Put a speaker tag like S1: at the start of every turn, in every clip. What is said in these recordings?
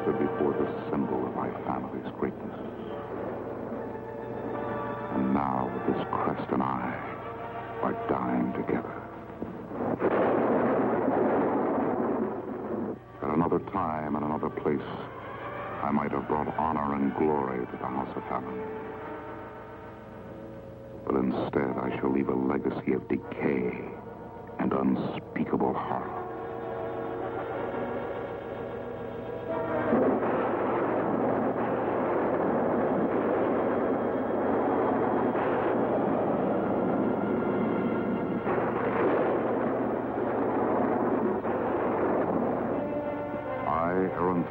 S1: stood before the symbol of my family's greatness. And now this crest and I are dying together. At another time and another place, I might have brought honor and glory to the House of Fallon. But instead, I shall leave a legacy of decay and unspeakable horror.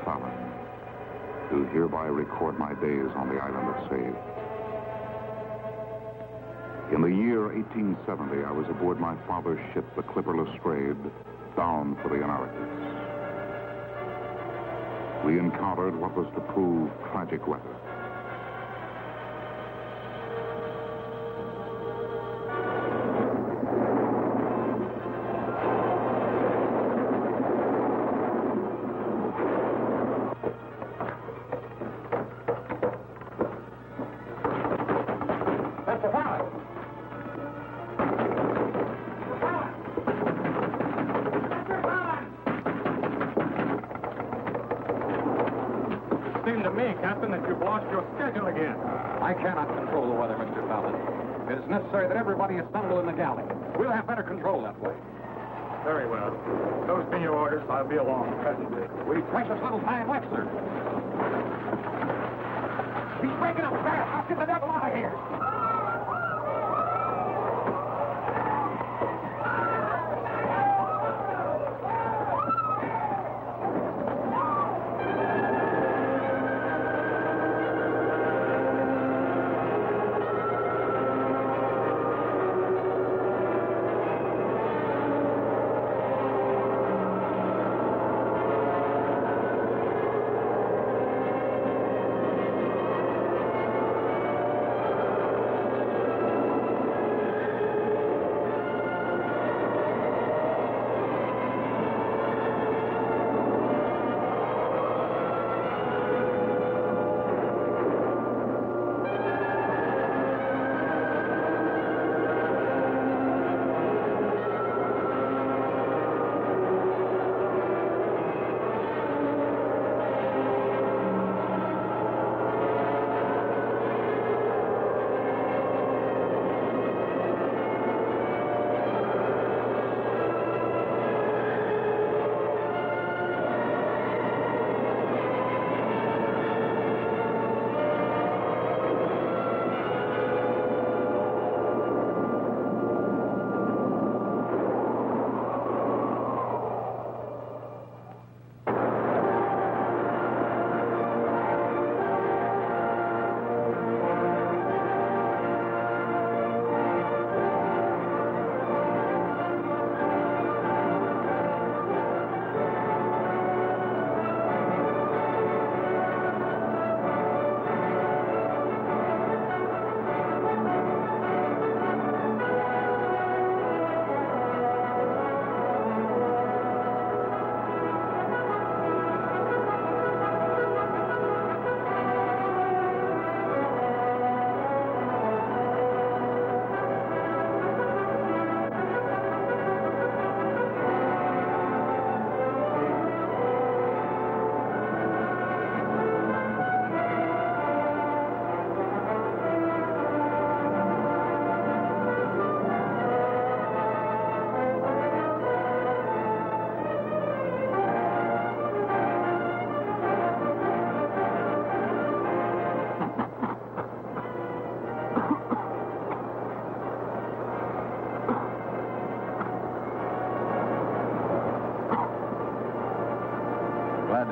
S1: Fallon, do hereby record my days on the island of Sade. In the year 1870, I was aboard my father's ship, the clipper Lestrade, bound for the Americas. We encountered what was to prove tragic weather.
S2: I cannot control the weather, Mr. Fallon. It is necessary that everybody assemble in the galley. We'll have better control that way.
S3: Very well. Those being your orders, I'll be along presently.
S2: We've precious little time left, sir. He's breaking up fast. I'll get the devil out of here.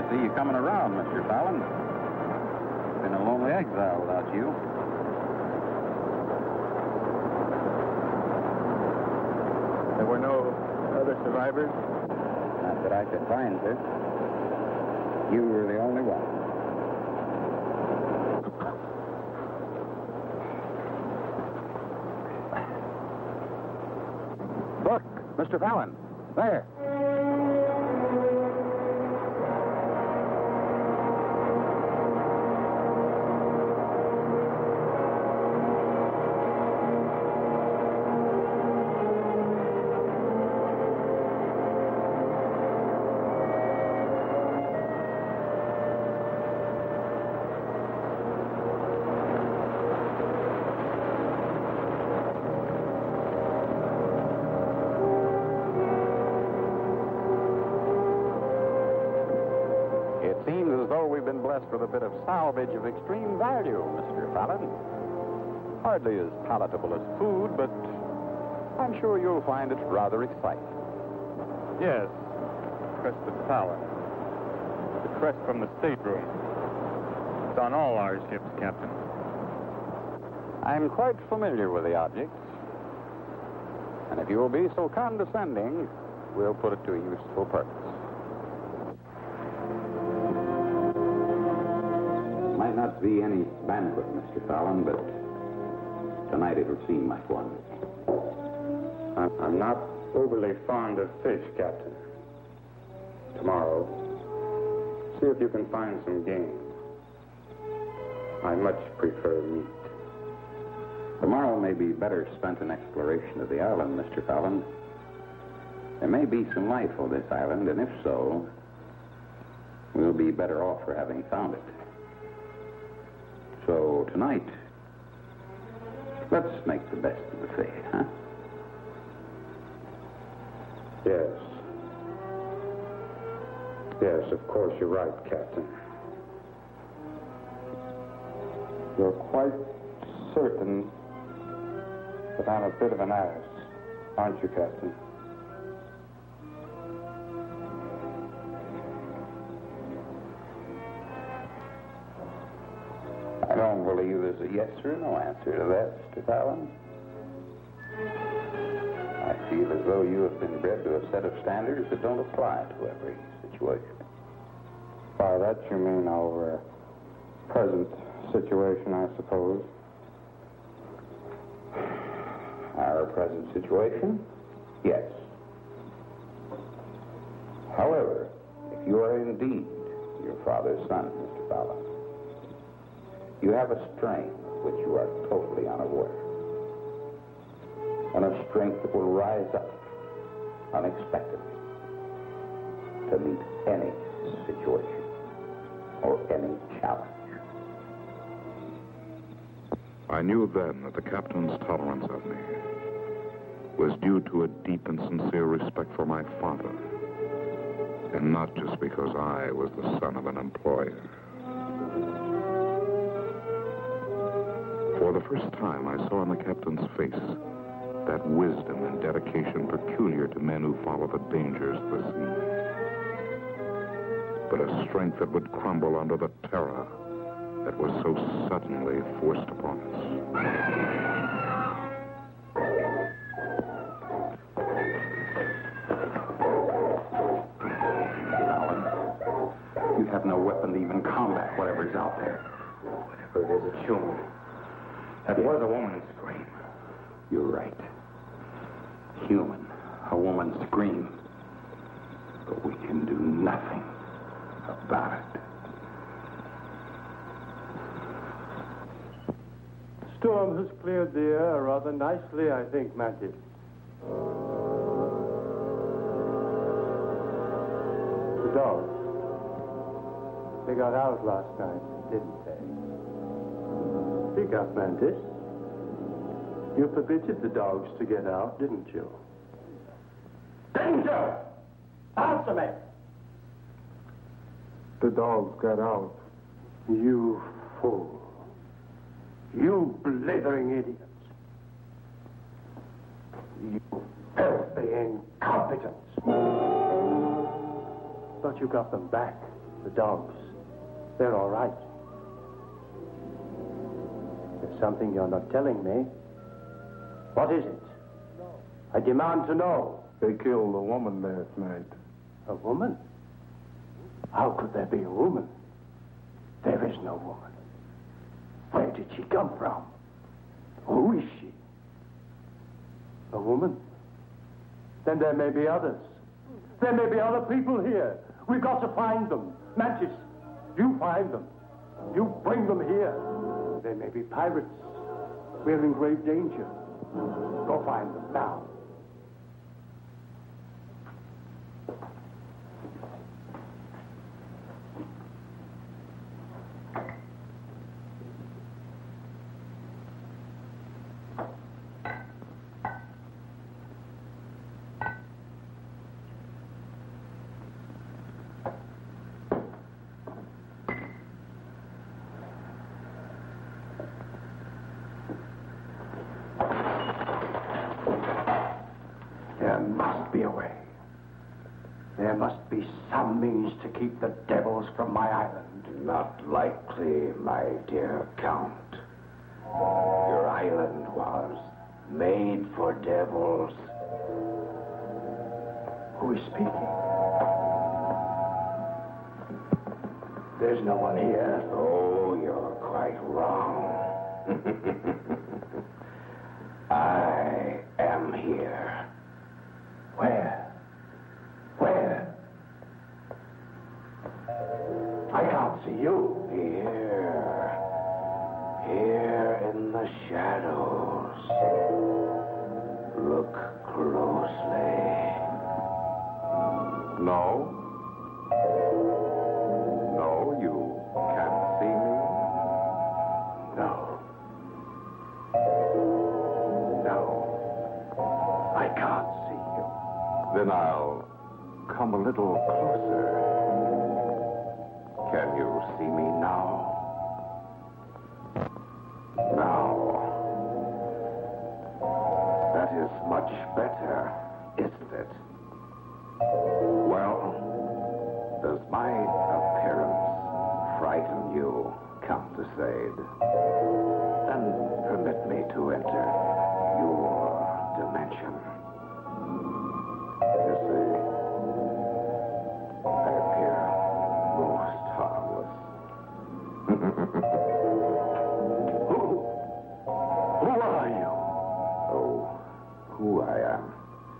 S2: See you coming around, Mr. Fallon. Been a lonely exile without you.
S3: There were no other survivors?
S2: Not that I could find, sir. You were the only one. Look, Mr. Fallon. There.
S4: It seems as though we've been blessed with a bit of salvage of extreme value, Mr. Fallon. Hardly as palatable as food, but I'm sure you'll find it rather exciting.
S3: Yes, crest of Fallon. The crest from the stateroom. It's on all our ships, Captain.
S4: I'm quite familiar with the object. And if you will be so condescending, we'll put it to a useful purpose. Might not be any banquet, Mr. Fallon, but tonight it'll seem like one.
S3: I'm not overly fond of fish, Captain. Tomorrow, see if you can find some game. I much prefer meat.
S4: Tomorrow may be better spent in exploration of the island, Mr. Fallon. There may be some life on this island, and if so, we'll be better off for having found it. So tonight, let's make the best of the fate, huh?
S3: Yes. Yes, of course you're right, Captain. You're quite certain that I'm a bit of an ass, aren't you, Captain?
S4: I don't believe there's a yes or no answer to that, Mr. Fallon. I feel as though you have been bred to a set of standards that don't apply to every situation.
S3: By that you mean our present situation, I suppose.
S4: Our present situation? Yes. However, if you are indeed your father's son, Mr. Fallon, you have a strength of which you are totally unaware. And a strength that will rise up unexpectedly to meet any situation or any challenge.
S1: I knew then that the captain's tolerance of me was due to a deep and sincere respect for my father, and not just because I was the son of an employer. For the first time, I saw in the captain's face that wisdom and dedication peculiar to men who follow the dangers of the sea, but a strength that would crumble under the terror that was so suddenly forced upon us.
S4: Fallon, you have no weapon to even combat whatever's out there.
S3: Whatever it is, it's human. That was a woman's scream.
S4: You're right. Human. A woman's scream. But we can do nothing about it.
S5: Storm has cleared the air rather nicely, I think, Mantis. The dogs. They got out last night, didn't they? Speak up, Mantis. You permitted the dogs to get out, didn't you? Danger! Answer me!
S3: The dogs got out.
S5: You fool. You blithering idiots. You filthy incompetents. But you got them back, the dogs. They're all right. There's something you're not telling me. What is it? I demand to know.
S3: They killed a woman last night.
S5: A woman? How could there be a woman? There is no woman. Where did she come from? Who is she? A woman? Then there may be others. There may be other people here. We've got to find them. Mantis, you find them. You bring them here. They may be pirates. We're in grave danger. Go find them now. some means to keep the devils from my island.
S6: Not likely, my dear Count. Your island was made for devils.
S5: Who is speaking? There's no one here.
S6: Oh, you're quite wrong. I am here.
S5: Where? Where? I can't see you.
S6: Here in the shadows. Look closely.
S1: No? No, you can't see me?
S5: No. No. I can't see you.
S1: Then I'll come a little closer. Can you see me now?
S6: Now. That is much better, isn't it? Well, does my appearance frighten you, Count de Sade? Then permit me to enter your dimension. You see, I appear most harmless.
S5: Who are you?
S6: Oh, who I am.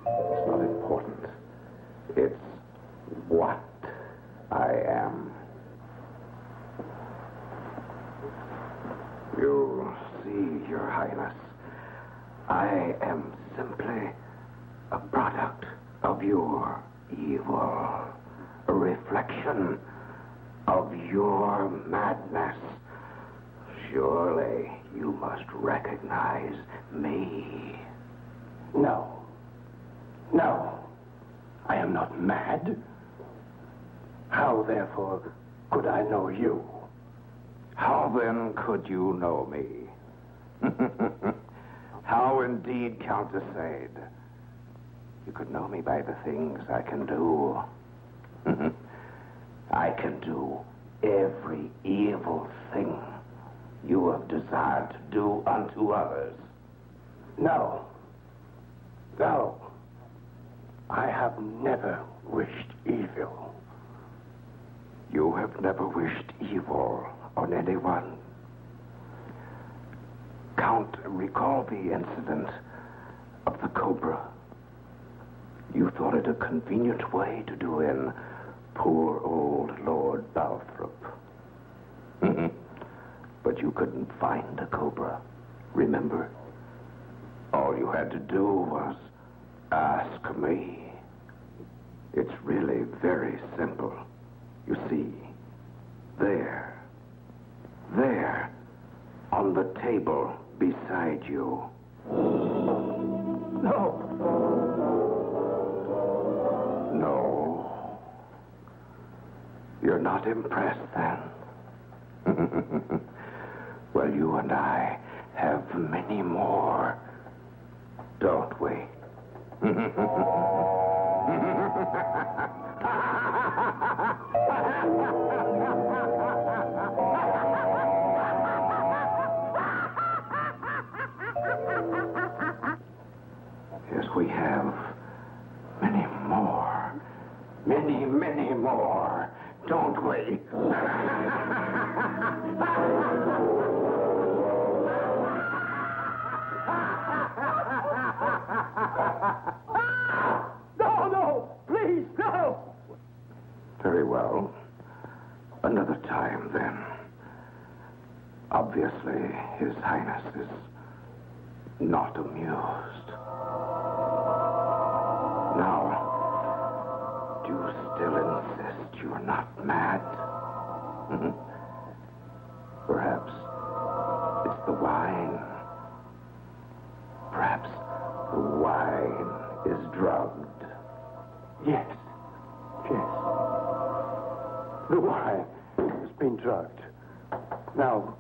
S6: It's not important. It's what I am. You see, Your Highness, I am simply a product of your evil, a reflection of your madness. Surely you must recognize me.
S5: No. No. I am not mad. How, therefore, could I know you?
S6: How then could you know me? How indeed, Count de Sade? You could know me by the things I can do. I can do every evil thing you have desired to do unto others.
S5: No. No. I have never wished evil.
S6: You have never wished evil on anyone. Count, recall the incident of the cobra. You thought it a convenient way to do in poor old Lord Balthrop. But you couldn't find the cobra, remember? All you had to do was ask me. It's really very simple. You see, there, on the table beside you.
S5: No.
S6: No. You're not impressed, then? Well, you and I have many more, don't we? Yes, we have many more. Many more, don't we?
S5: No, please, no!
S6: Very well. Another time, then. Obviously, His Highness is not amused. Now, do you still insist you're not mad? Perhaps it's the wine. Perhaps the wine is drugged.
S5: Yes. The wine has been drugged. Now,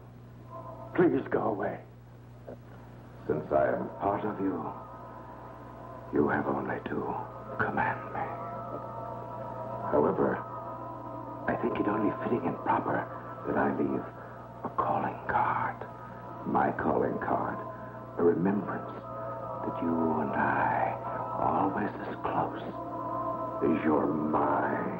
S5: please go away.
S6: Since I am part of you, you have only to command me. However, I think it only fitting and proper that I leave a calling card. My calling card. A remembrance that you and I are always as close as you're mine.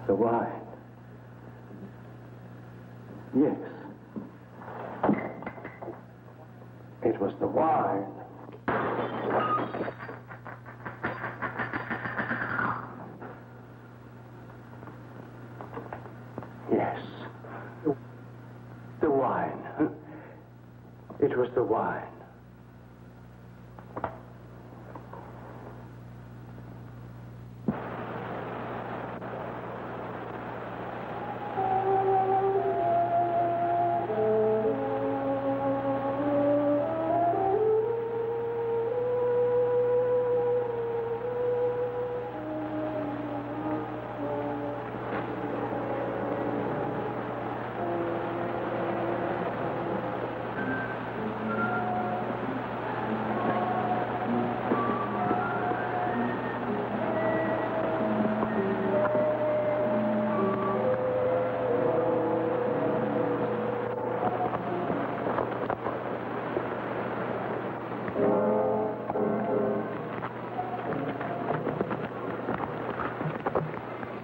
S5: The wine. Yes. It was the wine. Yes. The wine. It was the wine.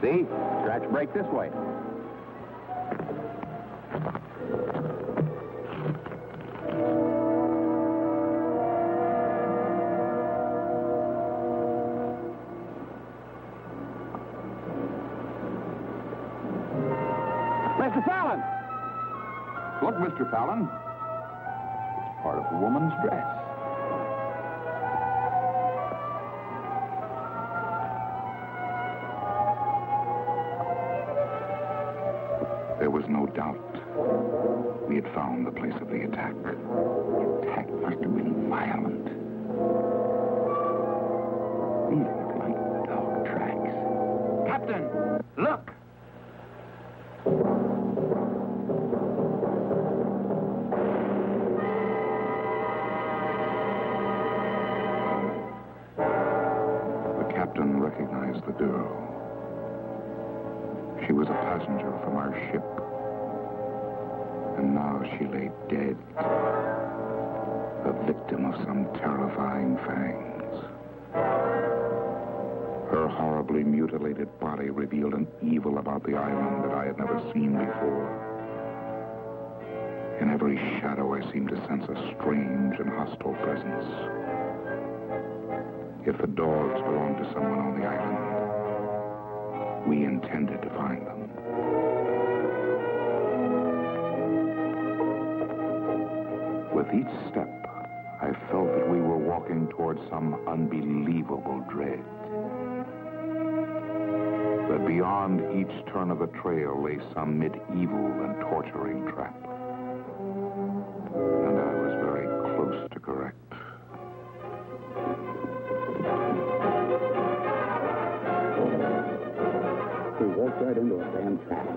S4: See? Scratch break this way.
S6: Mr. Fallon! Look, Mr. Fallon. It's part of a woman's dress.
S1: There was no doubt. We had found the place of the attack. The attack must have been violent. These look like dog tracks.
S2: Captain, look!
S1: The captain recognized the girl. She was a passenger from our ship. And now she lay dead, a victim of some terrifying fangs. Her horribly mutilated body revealed an evil about the island that I had never seen before. In every shadow, I seemed to sense a strange and hostile presence. If the dogs belonged to someone on the island, we intended to find them. With each step, I felt that we were walking towards some unbelievable dread. That beyond each turn of the trail lay some medieval and torturing trap. And I was very close to correct.
S7: We walked right into a damn trap.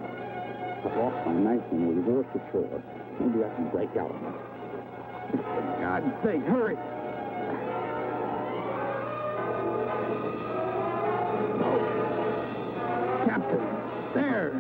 S7: I've lost my knife and we reversed ashore. Maybe I can break out of it. For God's sake, hurry! Oh. Captain, there!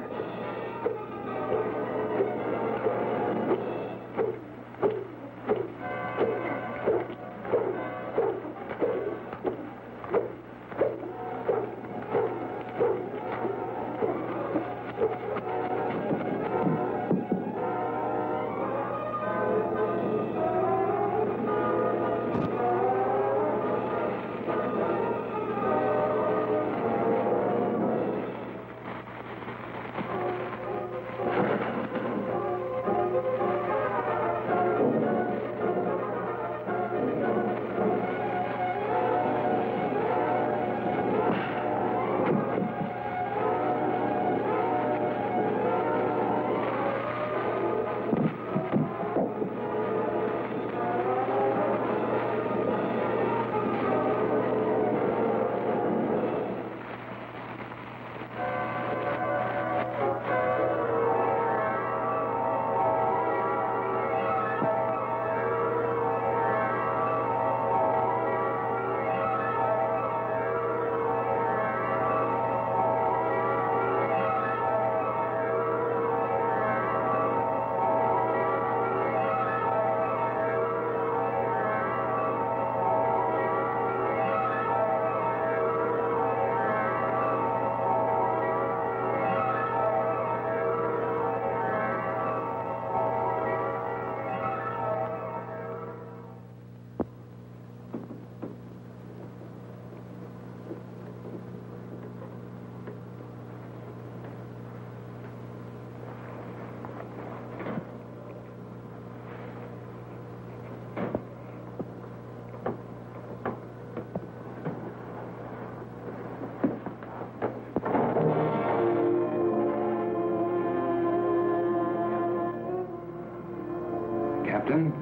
S3: Captain?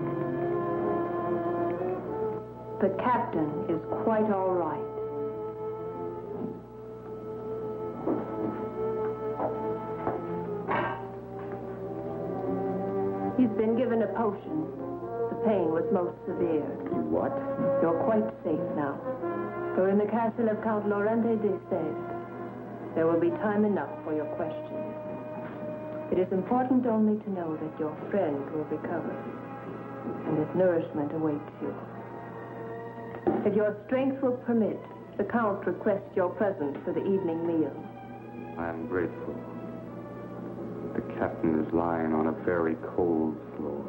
S8: The captain is quite all right. He's been given a potion. The pain was most severe.
S5: What?
S8: You're quite safe now. You're in the castle of Count Lorente De Sade. There will be time enough for your questions. It is important only to know that your friend will recover, and that nourishment awaits you. If your strength will permit, the Count requests your presence for the evening meal.
S3: I am grateful. The captain is lying on a very cold floor.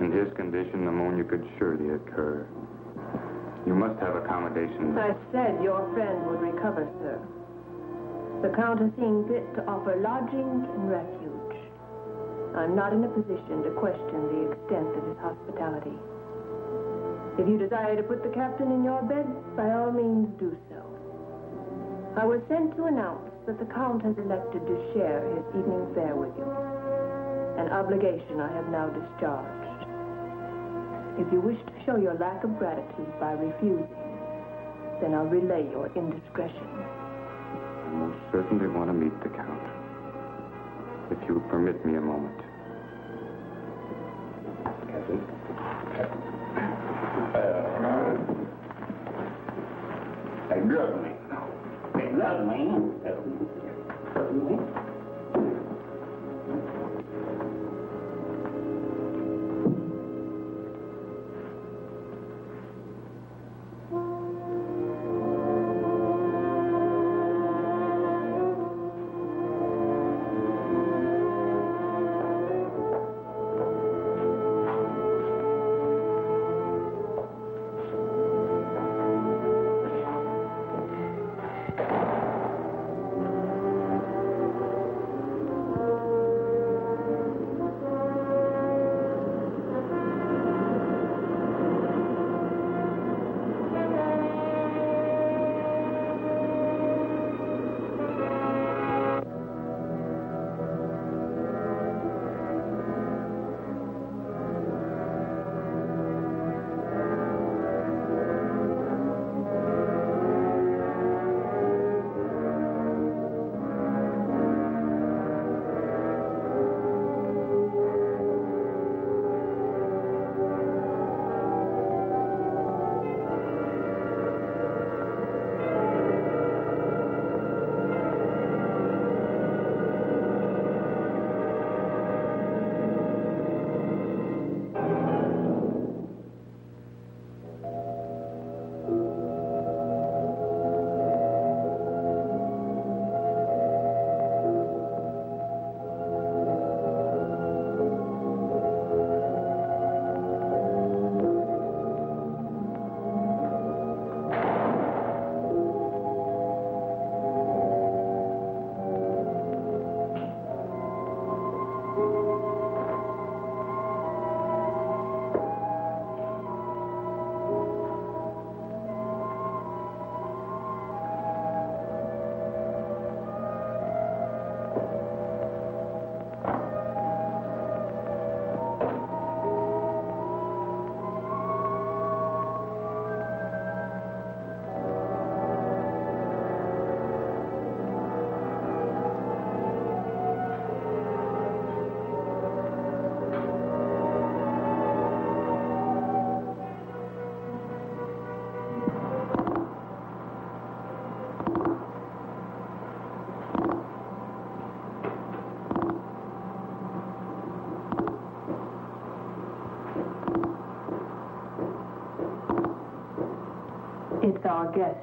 S3: In his condition, pneumonia could surely occur. You must have accommodations.
S8: I said your friend would recover, sir. The Count has seen fit to offer lodging and refuge. I'm not in a position to question the extent of his hospitality. If you desire to put the captain in your bed, by all means do so. I was sent to announce that the Count has elected to share his evening fare with you. An obligation I have now discharged. If you wish to show your lack of gratitude by refusing, then I'll relay your indiscretion.
S3: I most certainly want to meet the Count. If you would permit me a moment.
S5: Captain? They drug me. They drugged me.
S8: It's our guest.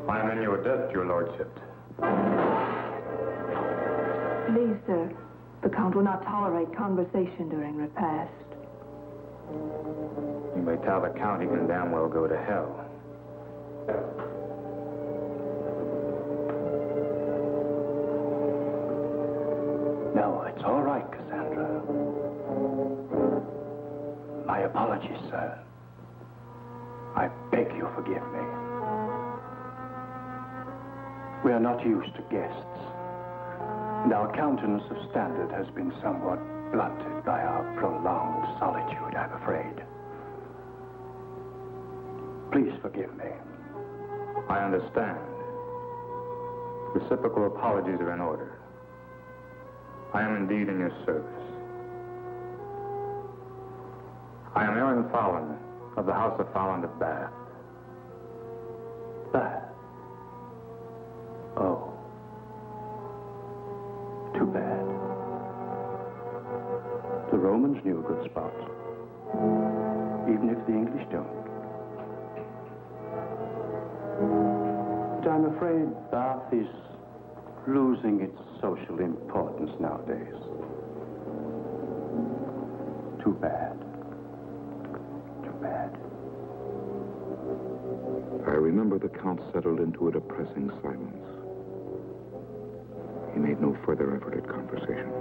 S3: I am in your debt, your lordship.
S8: Please, sir. The Count will not tolerate conversation during repast.
S3: You may tell the Count he can damn well go to hell.
S5: No, it's all right, Cassandra. My apologies, sir. I beg you forgive me. We are not used to guests, and our countenance of standard has been somewhat blunted by our prolonged solitude, I'm afraid. Please forgive me.
S3: I understand. Reciprocal apologies are in order. I am indeed in your service. I am Aaron Fallon of the House of Fallon of Bath.
S5: Bath? Oh. Too bad. The Romans knew a good spot, even if the English don't. But I'm afraid Bath is losing its social importance nowadays. Too bad. Too bad.
S1: I remember the Count settled into a depressing silence. He made no further effort at conversation.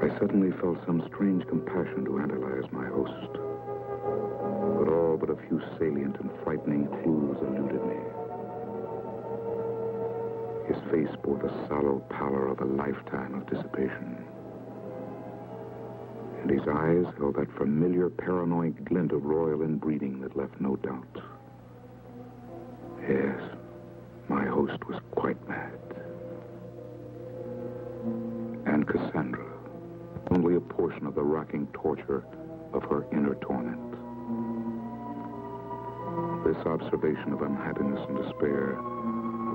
S1: I suddenly felt some strange compassion to analyze my host. But all but a few salient and frightening clues eluded me. His face bore the sallow pallor of a lifetime of dissipation. And his eyes held that familiar paranoid glint of royal inbreeding that left no doubt. Yes, my host was quite mad. And Cassandra, only a portion of the racking torture of her inner torment. This observation of unhappiness and despair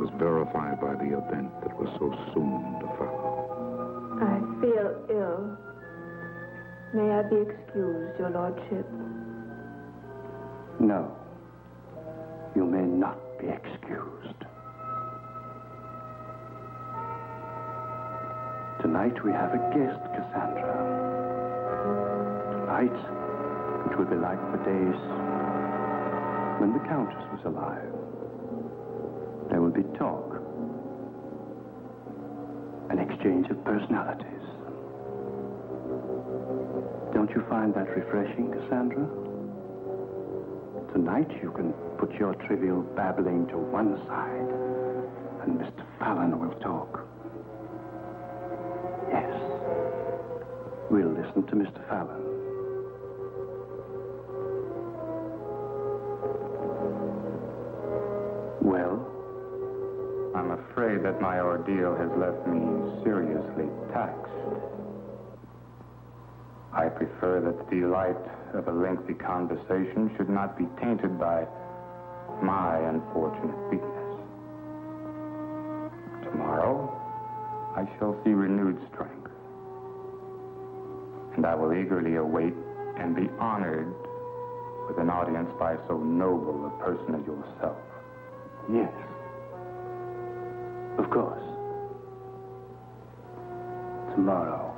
S1: was verified by the event that was so soon to follow.
S8: I feel ill. May I be excused, Your Lordship?
S5: No. You may not be excused. Tonight we have a guest, Cassandra. Tonight, it will be like the days when the Countess was alive. There will be talk, an exchange of personalities. Don't you find that refreshing, Cassandra? Tonight you can put your trivial babbling to one side, and Mr. Fallon will talk. Yes, we'll listen to Mr. Fallon. Well?
S3: I'm afraid that my ordeal has left me seriously taxed. I prefer that the delight of a lengthy conversation should not be tainted by my unfortunate weakness. Tomorrow, I shall see renewed strength. And I will eagerly await and be honored with an audience by so noble a person as yourself.
S5: Yes. Of course. Tomorrow.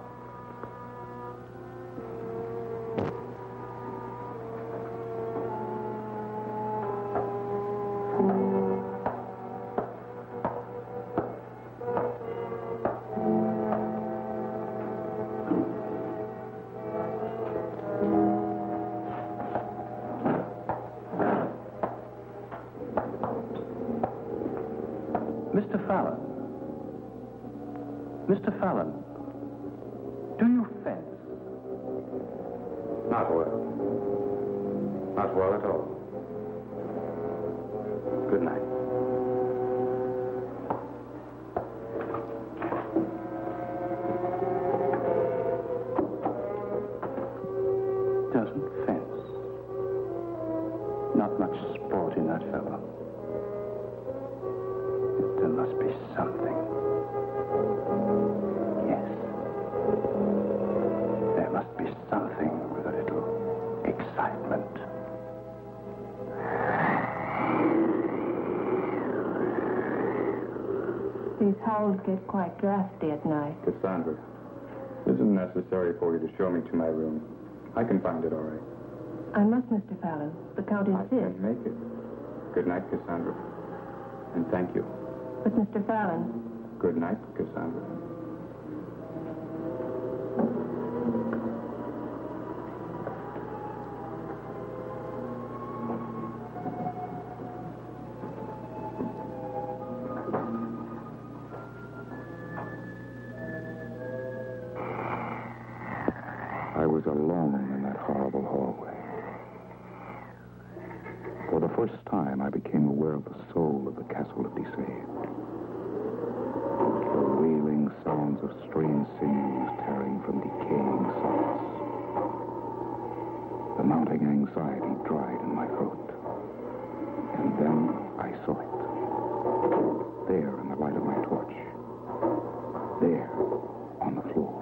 S5: Mr. Fallon. Mr. Fallon, do you fence?
S3: Not well. Not well at all. Good night.
S5: Doesn't fence. Not much sport in that fellow. There must be something. Yes. There must be something with a little excitement.
S8: These howls get quite drafty at night.
S3: Cassandra, it isn't necessary for you to show me to my room. I can find it all right.
S8: I must, Mr. Fallon. The Count
S3: I
S8: insists.
S3: can make it. Good night, Cassandra. And thank you.
S8: But, Mr. Fallon...
S3: Good night, Cassandra.
S1: I was alone in that horrible hallway. For the first time, I became aware of the soul of the Castle of De Sade. The wailing sounds of strange sinews tearing from decaying sockets. The mounting anxiety dried in my throat. And then I saw it. There in the light of my torch. There, on the floor.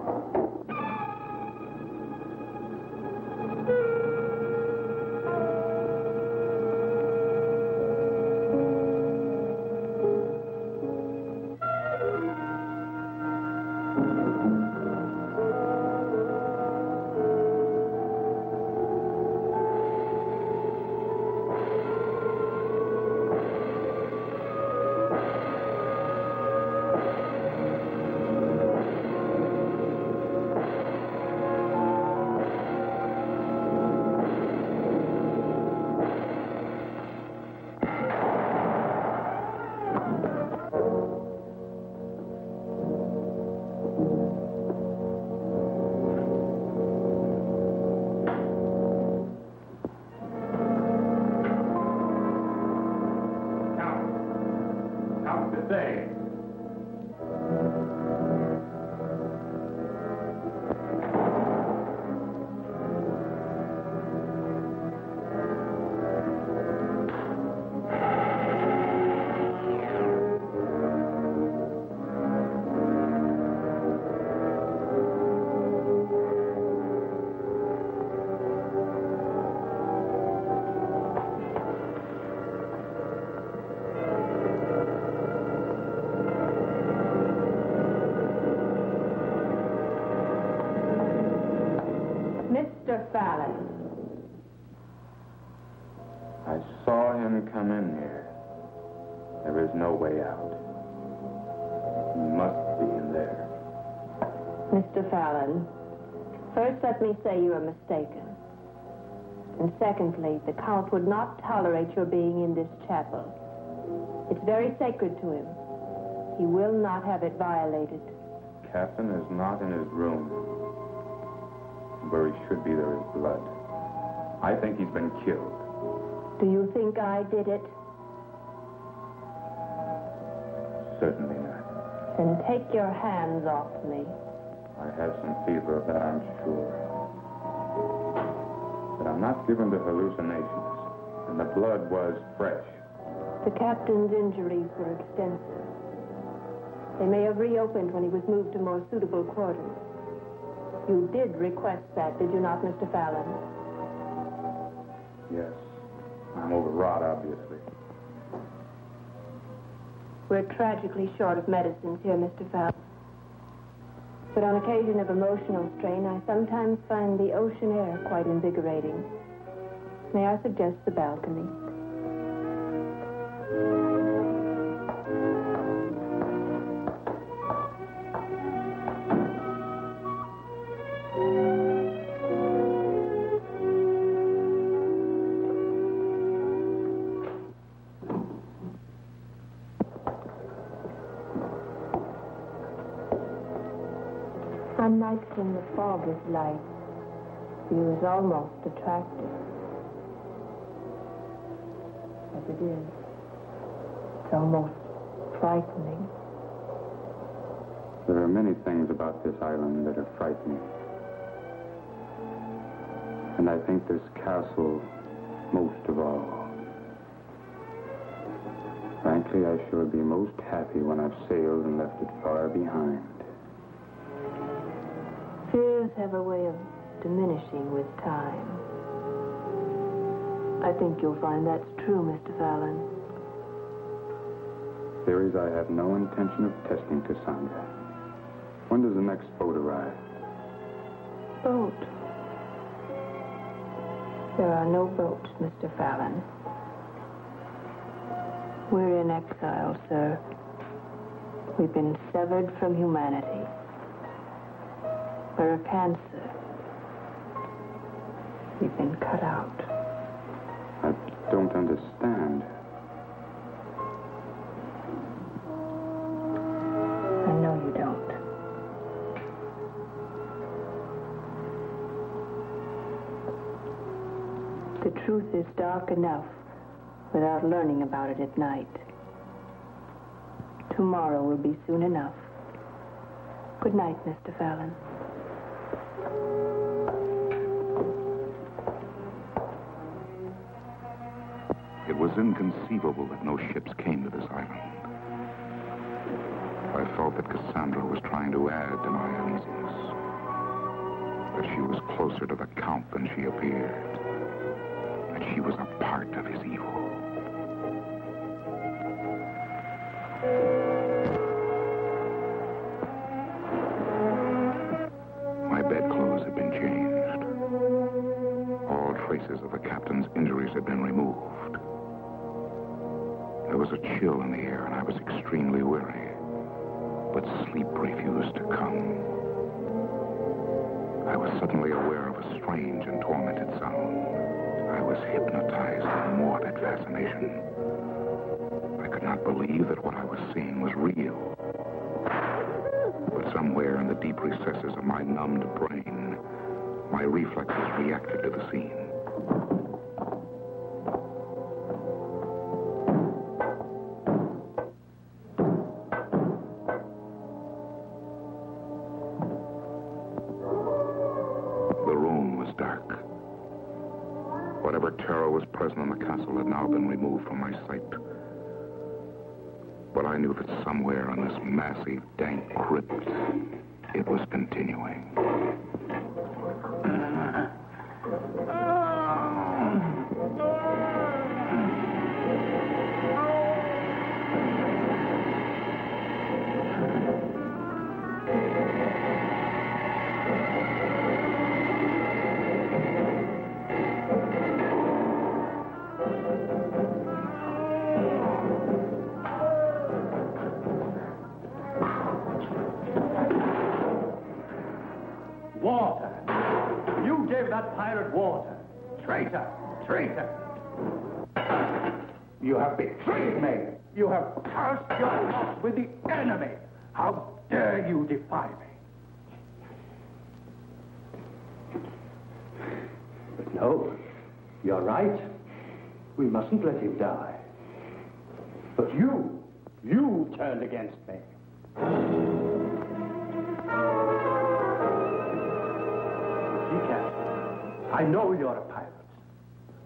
S8: Mr. Fallon.
S3: I saw him come in here. There is no way out. He must be in there.
S8: Mr. Fallon, first let me say you are mistaken. And secondly, the Count would not tolerate your being in this chapel. It's very sacred to him. He will not have it violated.
S3: Captain is not in his room. Where he should be, there is blood. I think he's been killed.
S8: Do you think I did it?
S3: Certainly not.
S8: Then take your hands off me.
S3: I have some fever of that, I'm sure. But I'm not given to hallucinations. And the blood was fresh.
S8: The captain's injuries were extensive. They may have reopened when he was moved to more suitable quarters. You did request that, did you not, Mr. Fallon?
S3: Yes. I'm overwrought, obviously.
S8: We're tragically short of medicines here, Mr. Fallon. But on occasion of emotional strain, I sometimes find the ocean air quite invigorating. May I suggest the balcony? On nights when the fog is light, view is almost attractive. As it is, it's almost frightening.
S3: There are many things about this island that are frightening. And I think this castle most of all. Frankly, I shall be most happy when I've sailed and left it far behind.
S8: Fears have a way of diminishing with time. I think you'll find that's true, Mr. Fallon.
S3: Theories I have no intention of testing, Cassandra. When does the next boat arrive?
S8: Boat? There are no boats, Mr. Fallon. We're in exile, sir. We've been severed from humanity. We're a cancer. We've been cut out.
S3: I don't understand.
S8: I know you don't. The truth is dark enough without learning about it at night. Tomorrow will be soon enough. Good night, Mr. Fallon.
S1: It was inconceivable that no ships came to this island. I felt that Cassandra was trying to add to my uneasiness. That she was closer to the Count than she appeared. That she was a part of his evil. My bedclothes had been changed. All traces of the captain's injuries had been removed. There was a chill in the air, and I was extremely weary. But sleep refused to come. I was suddenly aware of a strange and tormented sound. I was hypnotized in morbid fascination. I could not believe that what I was seeing was real. But somewhere in the deep recesses of my numbed brain, my reflexes reacted to the scene. The room was dark. Whatever terror was present in the castle had now been removed from my sight. But I knew that somewhere in this massive, dank crypt, it was continuing.
S5: Water. You gave that pirate water. Traitor! Traitor! You have betrayed me. You have cast your lot with the enemy. How dare you defy me? But no, you're right. We mustn't let him die. But you turned against me. I know you're a pirate.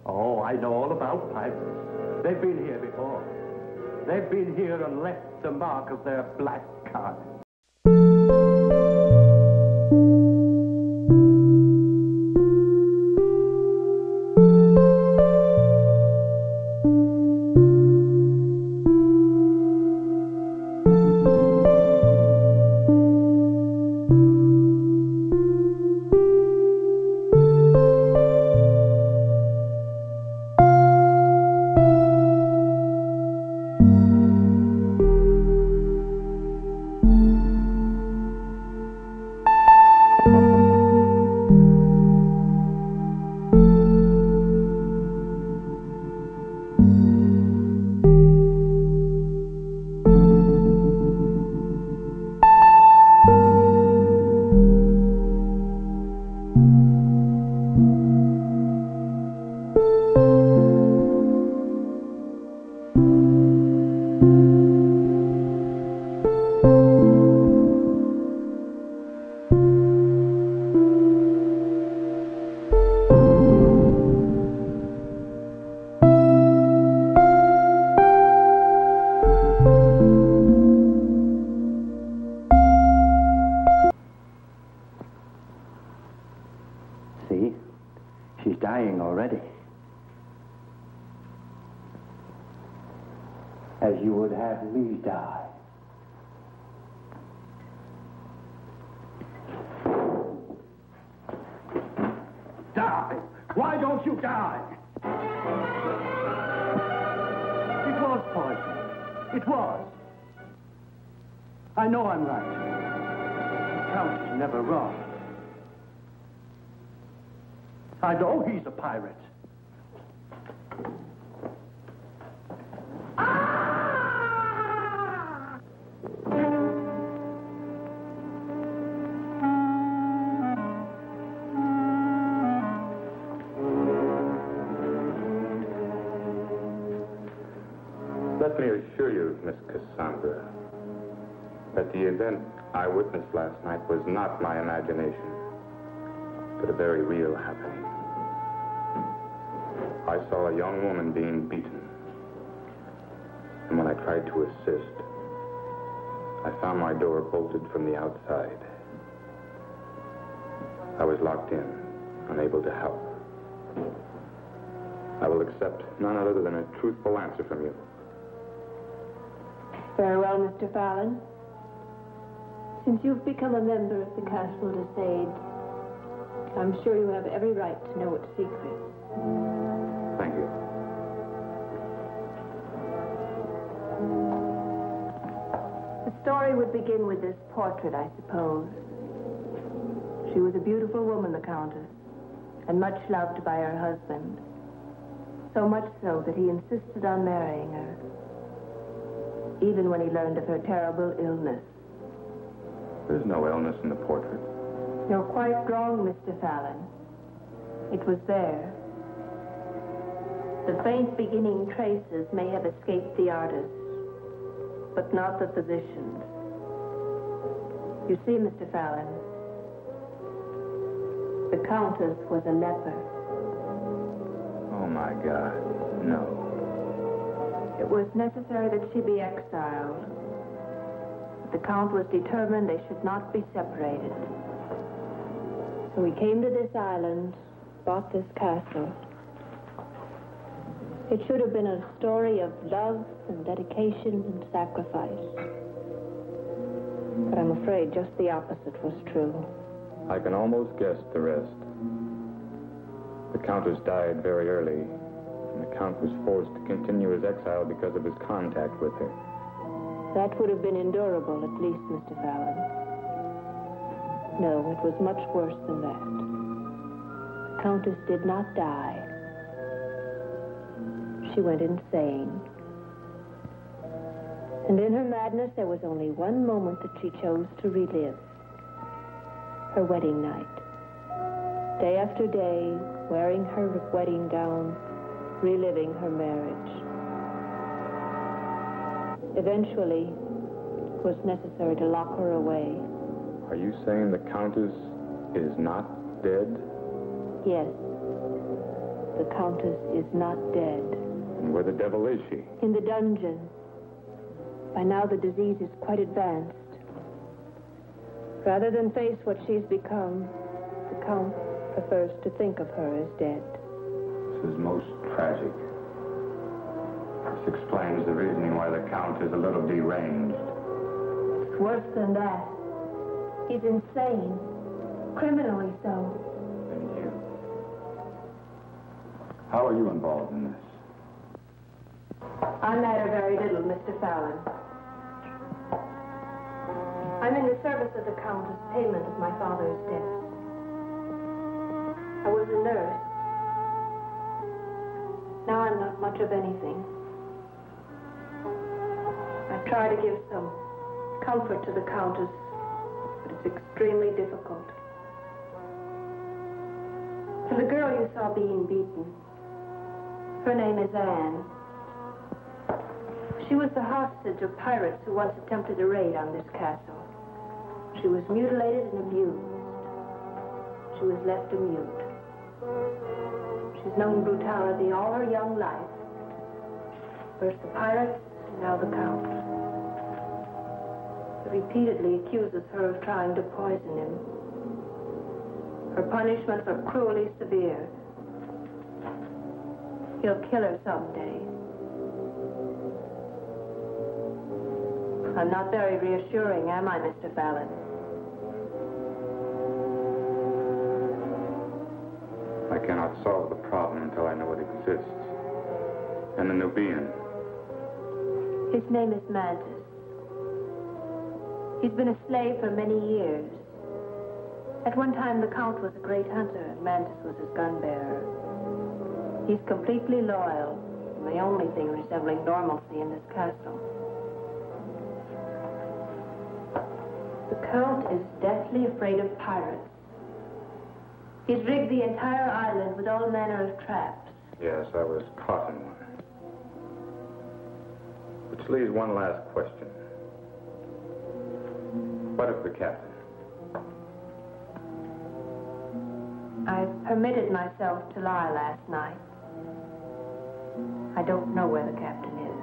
S5: Oh, I know all about pirates. They've been here before. They've been here and left the mark of their black card. as you would have me die. Die! Why don't you die? It was poison. It was. I know I'm right. The Count is never wrong. I know he's a pirate.
S3: Let me assure you, Miss Cassandra, that the event I witnessed last night was not my imagination, but a very real happening. I saw a young woman being beaten, and when I tried to assist, I found my door bolted from the outside. I was locked in, unable to help. I will accept none other than a truthful answer from you.
S8: Very well, Mr. Fallon. Since you've become a member of the Castle de Sade, I'm sure you have every right to know its secrets.
S3: Thank you.
S8: The story would begin with this portrait, I suppose. She was a beautiful woman, the Countess, and much loved by her husband. So much so that he insisted on marrying her, even when he learned of her terrible illness.
S3: There's no illness in the portrait.
S8: You're quite wrong, Mr. Fallon. It was there. The faint beginning traces may have escaped the artist, but not the physicians. You see, Mr. Fallon, the Countess was a leper.
S3: Oh, my God, no.
S8: It was necessary that she be exiled. The Count was determined they should not be separated. So we came to this island, bought this castle. It should have been a story of love and dedication and sacrifice. But I'm afraid just the opposite was true.
S3: I can almost guess the rest. The Countess died very early, and the Count was forced to continue his exile because of his contact with her.
S8: That would have been endurable, at least, Mr. Fallon. No, it was much worse than that. The Countess did not die. She went insane. And in her madness, there was only one moment that she chose to relive. Her wedding night. Day after day, wearing her wedding gown, reliving her marriage. Eventually, it was necessary to lock her away.
S3: Are you saying the Countess is not dead?
S8: Yes. The Countess is not dead.
S3: And where the devil is she?
S8: In the dungeon. By now, the disease is quite advanced. Rather than face what she's become, the Count prefers to think of her as dead.
S3: This is most tragic. This explains the reasoning why the Count is a little deranged.
S8: It's worse than that. He's insane. Criminally so.
S3: And you? How are you involved in this?
S8: I matter very little, Mr. Fallon. I'm in the service of the Count as payment of my father's debts. I was a nurse. Now I'm not much of anything. I try to give some comfort to the Countess, but it's extremely difficult. To the girl you saw being beaten, her name is Anne. She was the hostage of pirates who once attempted a raid on this castle. She was mutilated and abused. She was left a mute. She's known brutality all her young life. First the pirates, and now the Count. He repeatedly accuses her of trying to poison him. Her punishments are cruelly severe. He'll kill her someday. I'm not very reassuring, am I, Mr. Fallon?
S3: I cannot solve the problem until I know it exists. And the Nubian.
S8: His name is Mantis. He's been a slave for many years. At one time, the Count was a great hunter, and Mantis was his gun bearer. He's completely loyal, and the only thing resembling normalcy in this castle. The Count is deathly afraid of pirates. He's rigged the entire island with all manner of traps.
S3: Yes, I was caught in one. Which leaves one last question. What of the captain?
S8: I permitted myself to lie last night. I don't know where the captain is.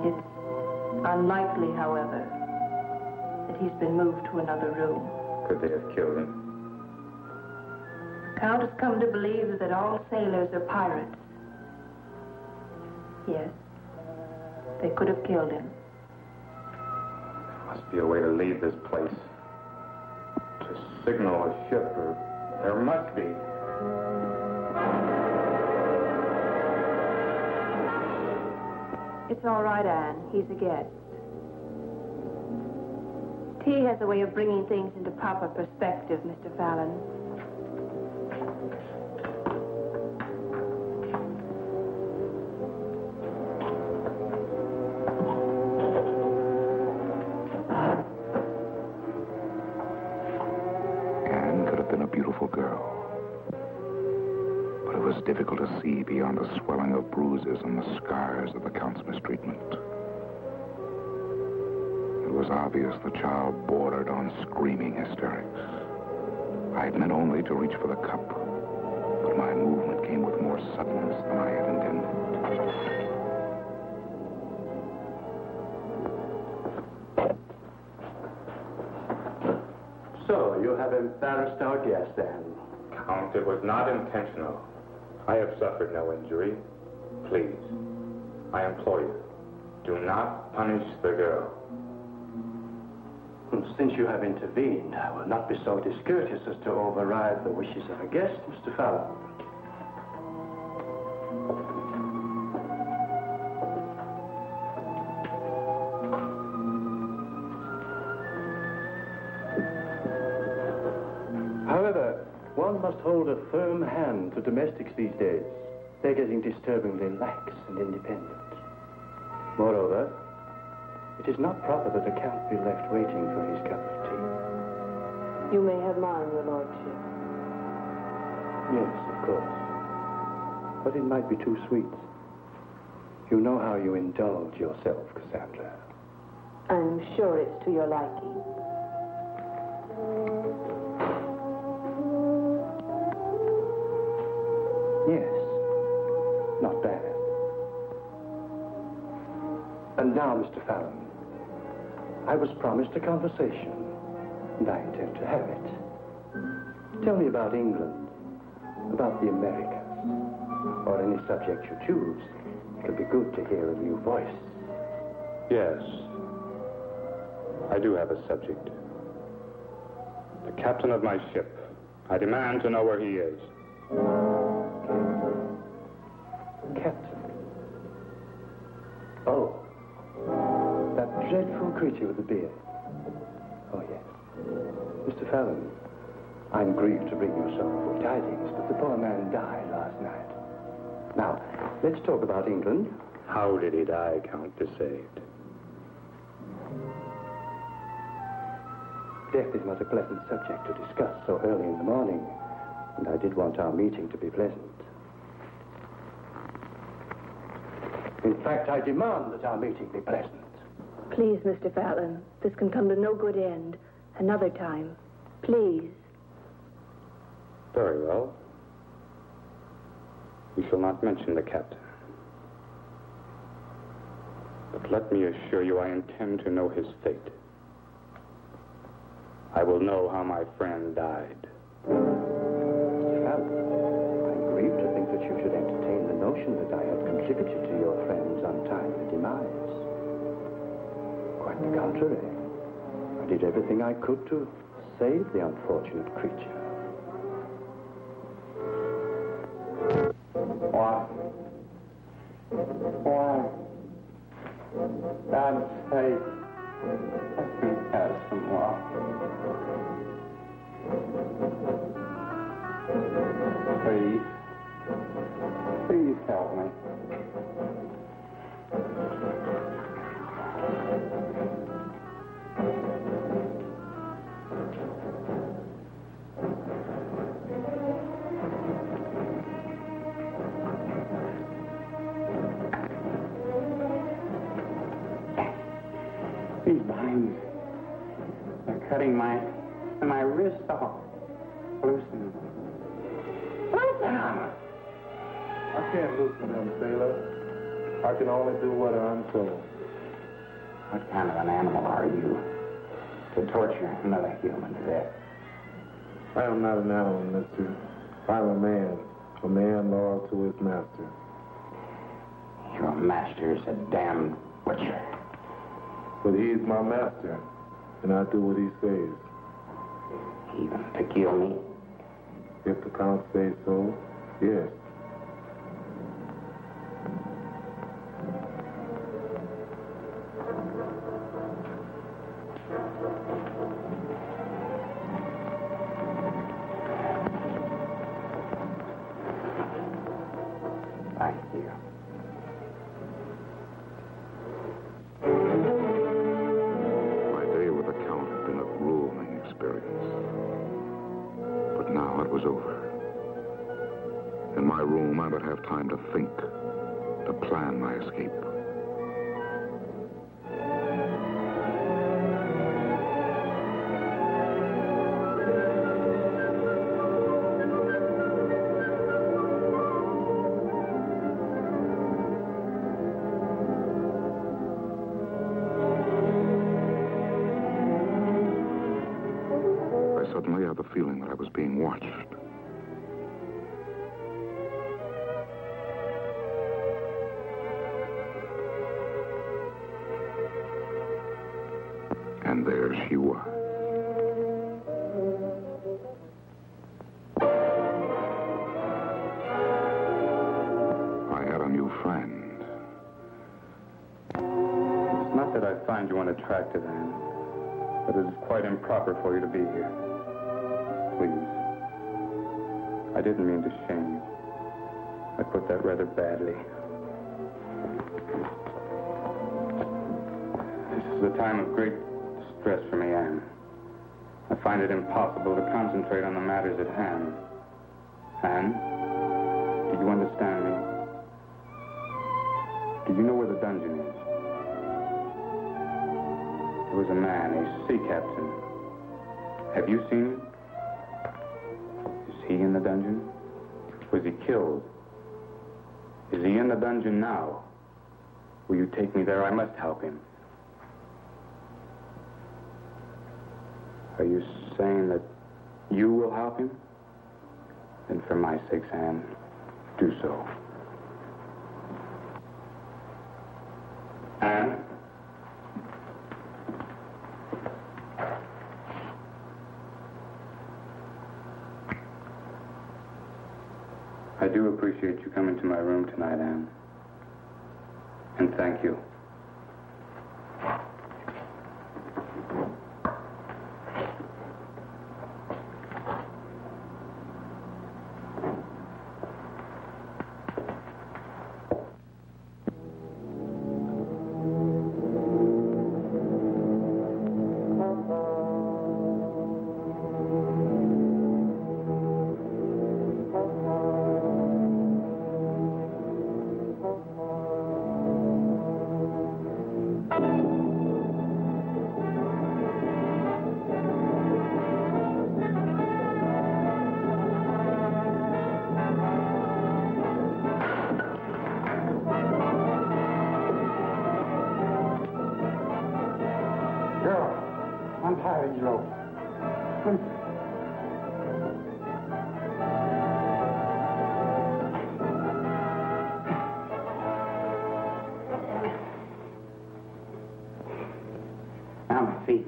S8: It's unlikely, however, that he's been moved to another room.
S3: Could they have killed him?
S8: The Count has come to believe that all sailors are pirates. Yes, they could have killed him.
S3: There must be a way to leave this place. To signal a ship, or there must be.
S8: It's all right, Anne. He's a guest. Tea has a way of bringing things into proper perspective, Mr. Fallon.
S1: Anne could have been a beautiful girl. But it was difficult to see beyond the swelling of bruises and the scars of the Count's mistreatment. It was obvious the child bordered on screaming hysterics. I had meant only to reach for the cup, but my movement came with more suddenness than I had intended.
S5: So, you have embarrassed our guest, then?
S3: Count, it was not intentional. I have suffered no injury. Please, I implore you, do not punish the girl.
S5: Since you have intervened, I will not be so discourteous as to override the wishes of a guest, Mr. Fallon. However, one must hold a firm hand to domestics these days. They're getting disturbingly lax and independent. Moreover, it is not proper that a Count be left waiting for his cup of tea.
S8: You may have mine, your lordship.
S5: Yes, of course. But it might be too sweet. You know how you indulge yourself, Cassandra.
S8: I'm sure it's to your liking.
S5: Yes. Not bad. And now, Mr. Fallon, I was promised a conversation, and I intend to have it. Tell me about England, about the Americas, or any subject you choose. It'll be good to hear a new voice.
S3: Yes, I do have a subject. The captain of my ship. I demand to know where he is.
S5: Captain. Oh, that dreadful creature with the beard. Oh, yes. Mr. Fallon, I'm grieved to bring you sorrowful tidings, but the poor man died last night. Now, let's talk about England.
S3: How did he die, Count De Sade?
S5: Death is not a pleasant subject to discuss so early in the morning, and I did want our meeting to be pleasant. In fact, I demand that our meeting be pleasant.
S8: Please, Mr. Fallon, this can come to no good end. Another time. Please.
S3: Very well. We shall not mention the captain. But let me assure you I intend to know his fate. I will know how my friend died.
S5: Mr. Fallon, I'm grieved to think that you should entertain the notion that I have contributed to your friend's untimely demise. contrary. I did everything I could to save the unfortunate creature.
S3: Why? God's sake, let me have some water. Please help me. These vines are cutting my wrists off. Loosen them. Loosen them!
S9: I can't loosen them, sailor. I can only do what I'm told.
S4: What kind of an animal are you to torture another human to death?
S9: I am not an animal, mister. I'm a man loyal to his master.
S4: Your master is a damned butcher.
S9: But he's my master, and I do what he says.
S4: Even to kill me?
S9: If the Count says so, yes.
S4: Thank you.
S1: My day with the Count had been a grueling experience. But now it was over. In my room, I would have time to think, to plan my escape. I suddenly had the feeling that I was being watched. And there she was. I had a new friend.
S3: It's not that I find you unattractive, Anne, but it is quite improper for you to be here. Please. I didn't mean to shame you. I put that rather badly. This is a time of great distress for me, Anne. I find it impossible to concentrate on the matters at hand. Anne, do you understand me? Do you know where the dungeon is? There was a man, a sea captain. Have you seen him? Is he in the dungeon? Was he killed? Is he in the dungeon now? Will you take me there? I must help him. Are you saying that you will help him? Then for my sake, Anne, do so. Anne? I do appreciate you coming to my room tonight, Anne. And thank you.
S5: Untie these ropes. on my feet.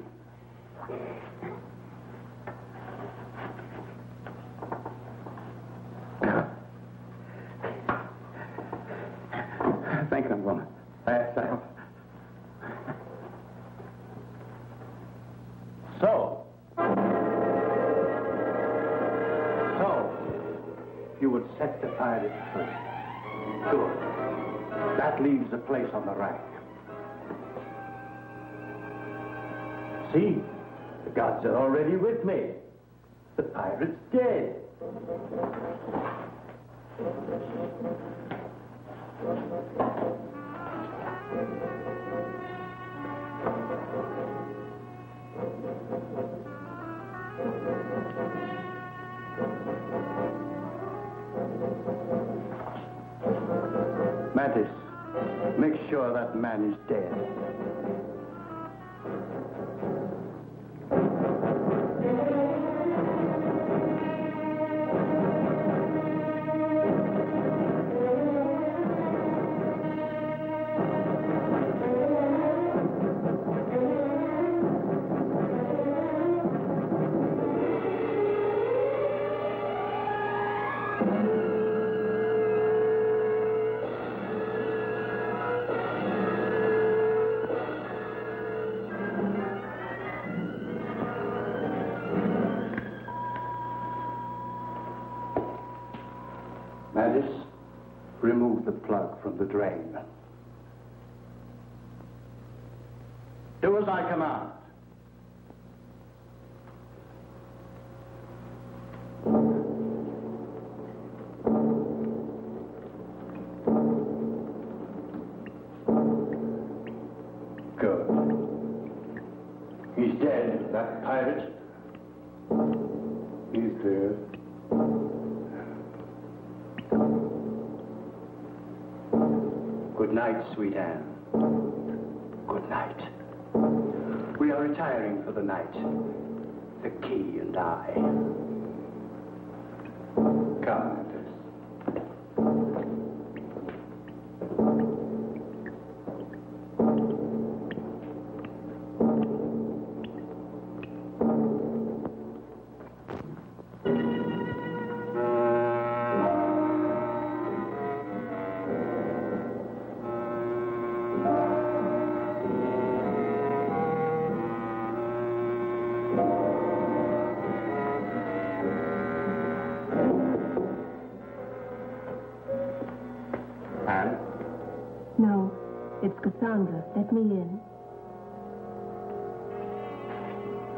S5: Thinking I'm gonna pass out. So, you would set the pirates free. Good. That leaves a place on the rack. See, the gods are already with me. The pirate's dead. Mantis, make sure that man is dead. Mantis, remove the plug from the drain. Do as I command. Good. He's dead, that pirate.
S9: He's dead.
S5: Good night, sweet Anne. Good night. We are retiring for the night. The key and I. Come, Mantis.
S8: No, it's Cassandra. Let me in.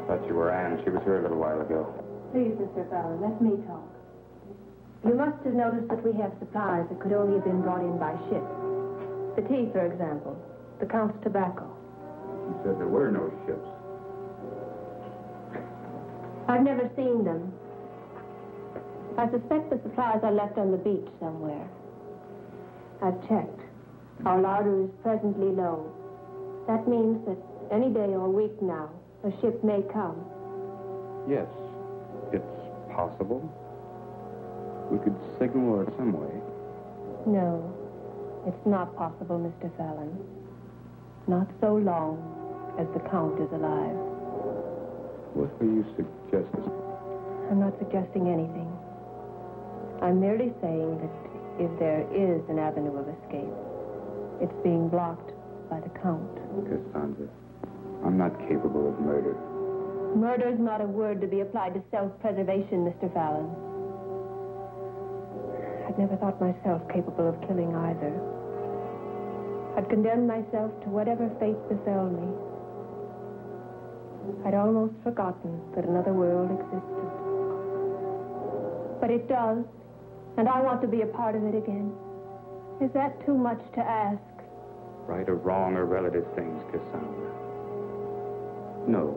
S3: Thought you were Anne. She was here a little while ago.
S8: Please, Mr. Fallon, let me talk. You must have noticed that we have supplies that could only have been brought in by ship. The tea, for example. The Count's tobacco.
S3: You said there were no ships.
S8: I've never seen them. I suspect the supplies are left on the beach somewhere. I've checked. Our larder is presently low. That means that any day or week now, a ship may come.
S3: Yes, it's possible. We could signal her some way.
S8: No, it's not possible, Mr. Fallon. Not so long as the Count is alive.
S3: What were you suggesting?
S8: I'm not suggesting anything. I'm merely saying that if there is an avenue of escape, it's being blocked by the Count.
S3: Cassandra, I'm not capable of murder.
S8: Murder's not a word to be applied to self-preservation, Mr. Fallon. I'd never thought myself capable of killing either. I'd condemned myself to whatever fate befell me. I'd almost forgotten that another world existed. But it does, and I want to be a part of it again. Is that too much to ask?
S3: Right or wrong or relative things, Cassandra. No.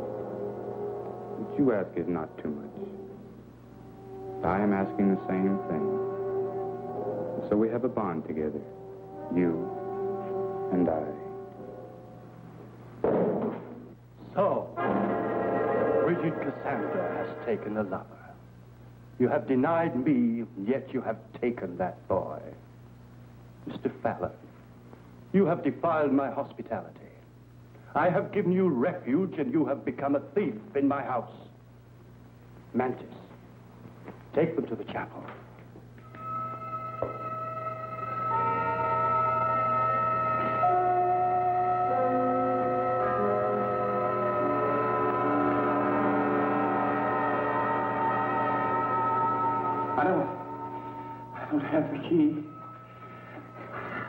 S3: What you ask is not too much. I am asking the same thing. So we have a bond together. You and I.
S5: So, Bridget Cassandra has taken a lover. You have denied me, yet you have taken that boy. Mr. Fallon, you have defiled my hospitality. I have given you refuge, and you have become a thief in my house. Mantis, take them to the chapel.
S7: I don't have the key.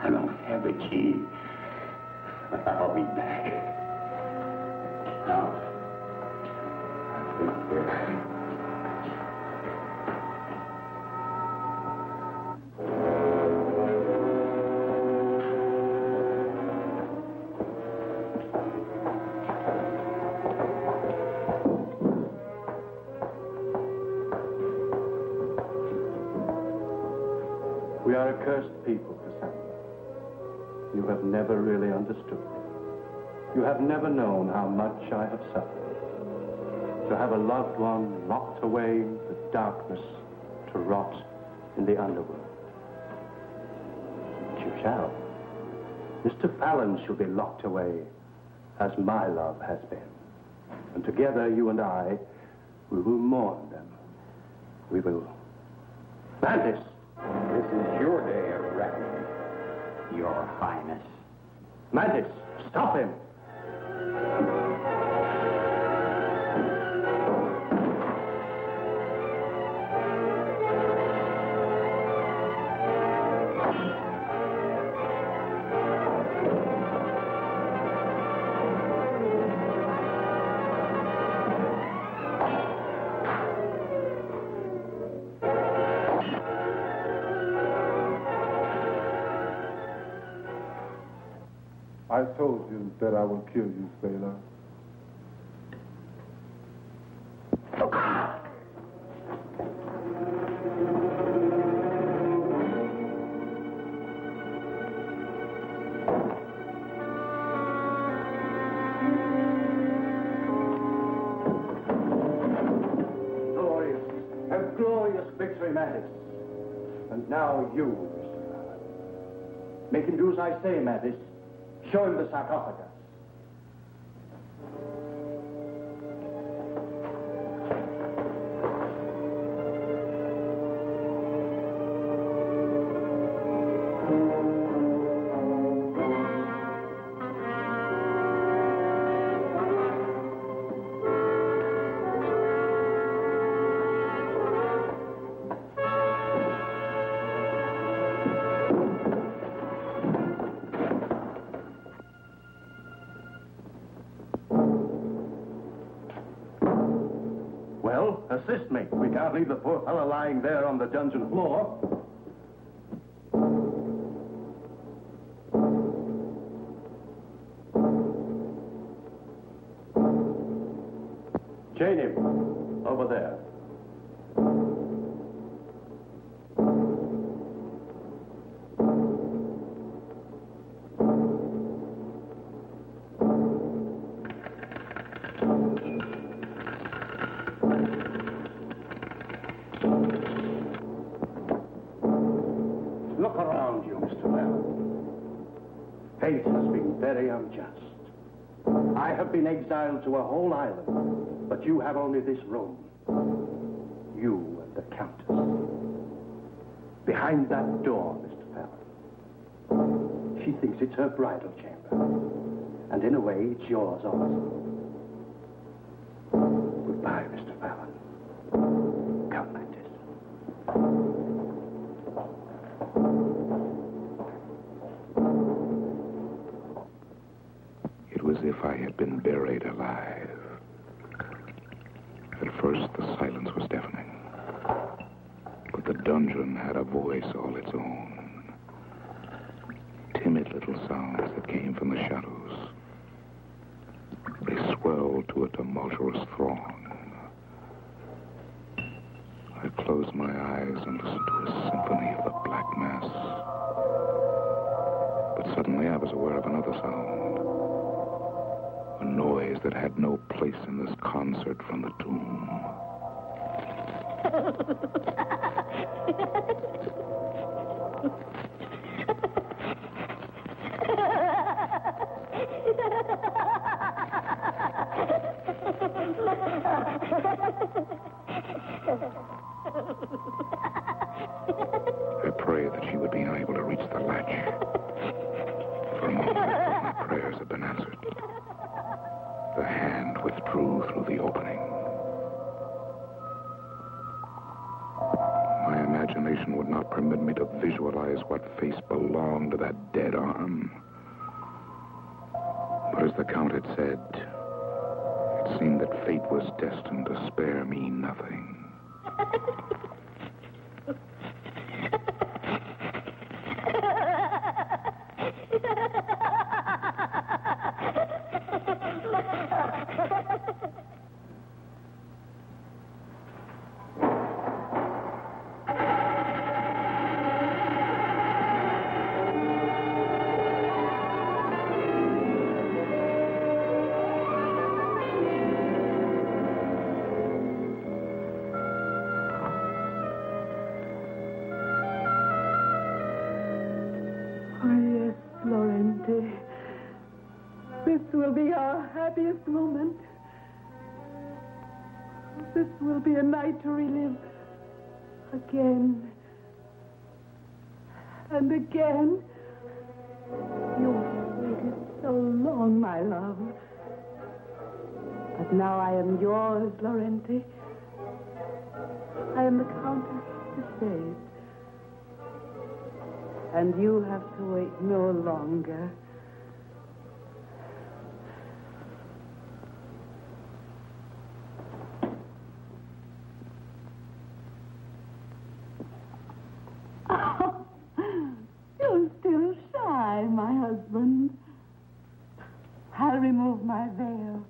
S7: I don't have the key. But I'll be back. Now, I think here.
S5: We are a cursed people, Cassandra. You have never really understood me. You have never known how much I have suffered. To have a loved one locked away in the darkness to rot in the underworld. But you shall. Mr. Fallon shall be locked away as my love has been. And together, you and I, we will mourn them. We will... Mantis!
S4: This is your day of reckoning, Your Highness.
S5: Mantis, stop him!
S9: I told you that I would kill you, Fallon.
S5: Glorious victory, Mantis. And now you, Mr. Fallon. Make him do as I say, Mantis. Show him the sarcophagus. Well, assist me. We can't leave the poor fellow lying there on the dungeon floor. Chain him. Over there. Look around you, Mr. Fallon. Fate has been very unjust. I have been exiled to a whole island, but you have only this room. You and the Countess. Behind that door, Mr. Fallon. She thinks it's her bridal chamber. And in a way, it's yours also. Goodbye, Mr. Fallon. Come, Mantis.
S1: It was as if I had been buried alive. At first, the silence was deafening. But the dungeon had a voice all its own. Timid little sounds that came from the shadows. They swelled to a tumultuous throng. I closed my eyes and listened to a symphony of the Black Mass. But suddenly I was aware of another sound. A noise that had no place in this concert from the tomb. face belonged to that dead arm. But as the Count had said, it seemed that fate was destined to spare me nothing.
S10: This will be our happiest moment. This will be a night to relive again and again. You waited so long, my love. But now I am yours, Lorente. I am the Countess De Sade. And you have to wait no longer. Oh, you're still shy, my husband. I'll remove my veil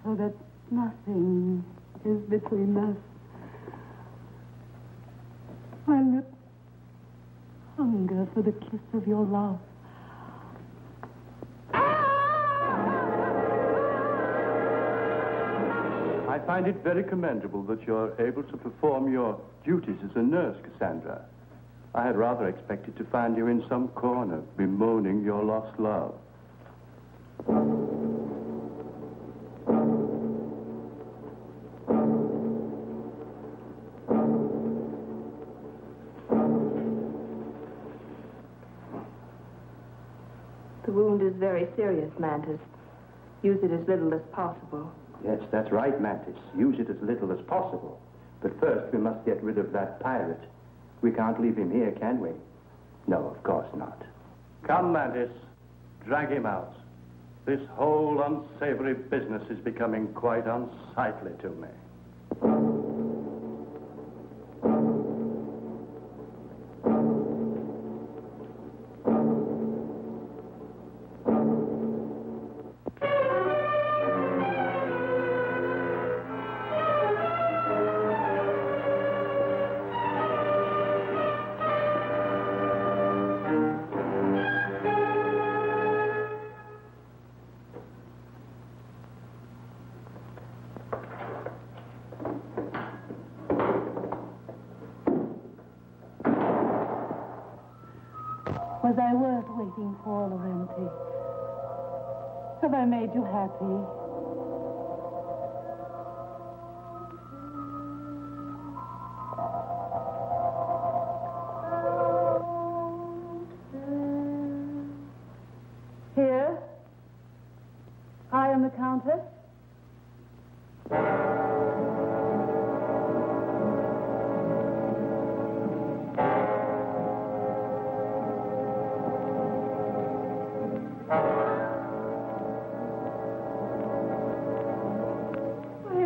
S10: so that nothing is between us. My lips hunger for the kiss of your love.
S5: I find it very commendable that you're able to perform your duties as a nurse, Cassandra. I had rather expected to find you in some corner bemoaning your lost love.
S8: The wound is very serious, Mantis. Use it as little as possible.
S5: Yes, that's right, Mantis. Use it as little as possible. But first, we must get rid of that pirate. We can't leave him here, can we? No, of course not. Come, Mantis. Drag him out. This whole unsavory business is becoming quite unsightly to me.
S10: Was I worth waiting for, Lorente? Have I made you happy? Here, I am the Countess.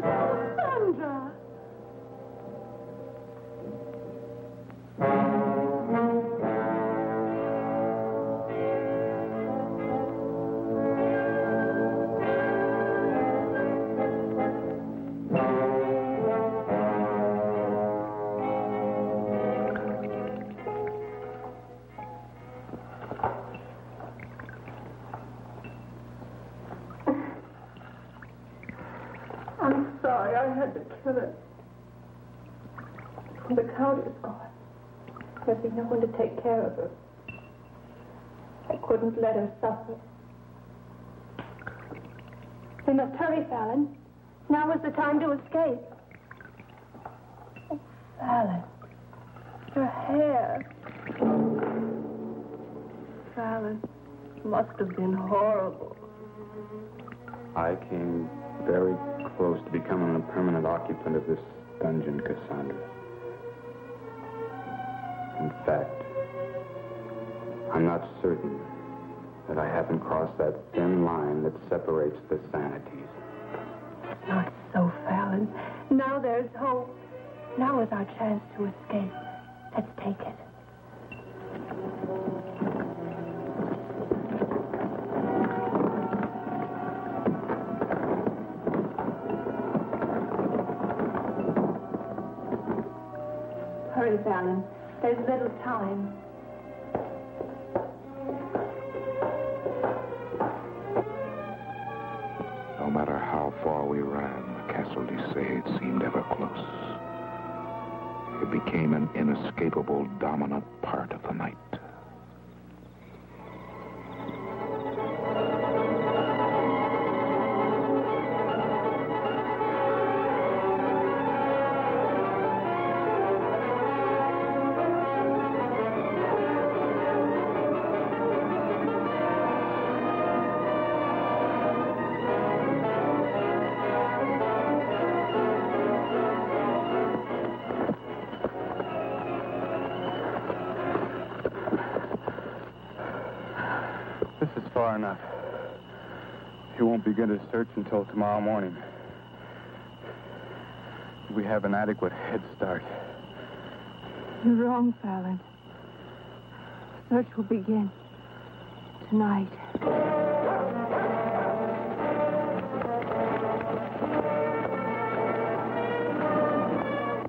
S10: Cassandra! I'm sorry, I had to kill it. The Count is gone. There'll be no one to take care of her. I couldn't let her suffer.
S8: We must hurry, Fallon. Now is the time to escape.
S10: Oh, Fallon. Your hair. Fallon, it must have been horrible.
S3: I came very close to becoming a permanent occupant of this dungeon, Cassandra. In fact, I'm not certain that I haven't crossed that thin line that separates the sanities.
S10: Not so, Fallon. Now there's hope. Now is our chance to escape. Let's take it. Hurry, Fallon. There's little time.
S1: No matter how far we ran, the Castle de Sade seemed ever close. It became an inescapable, dominant part of the night.
S3: Far enough. He won't begin his search until tomorrow morning. We have an adequate head start.
S10: You're wrong, Fallon. Search will begin tonight.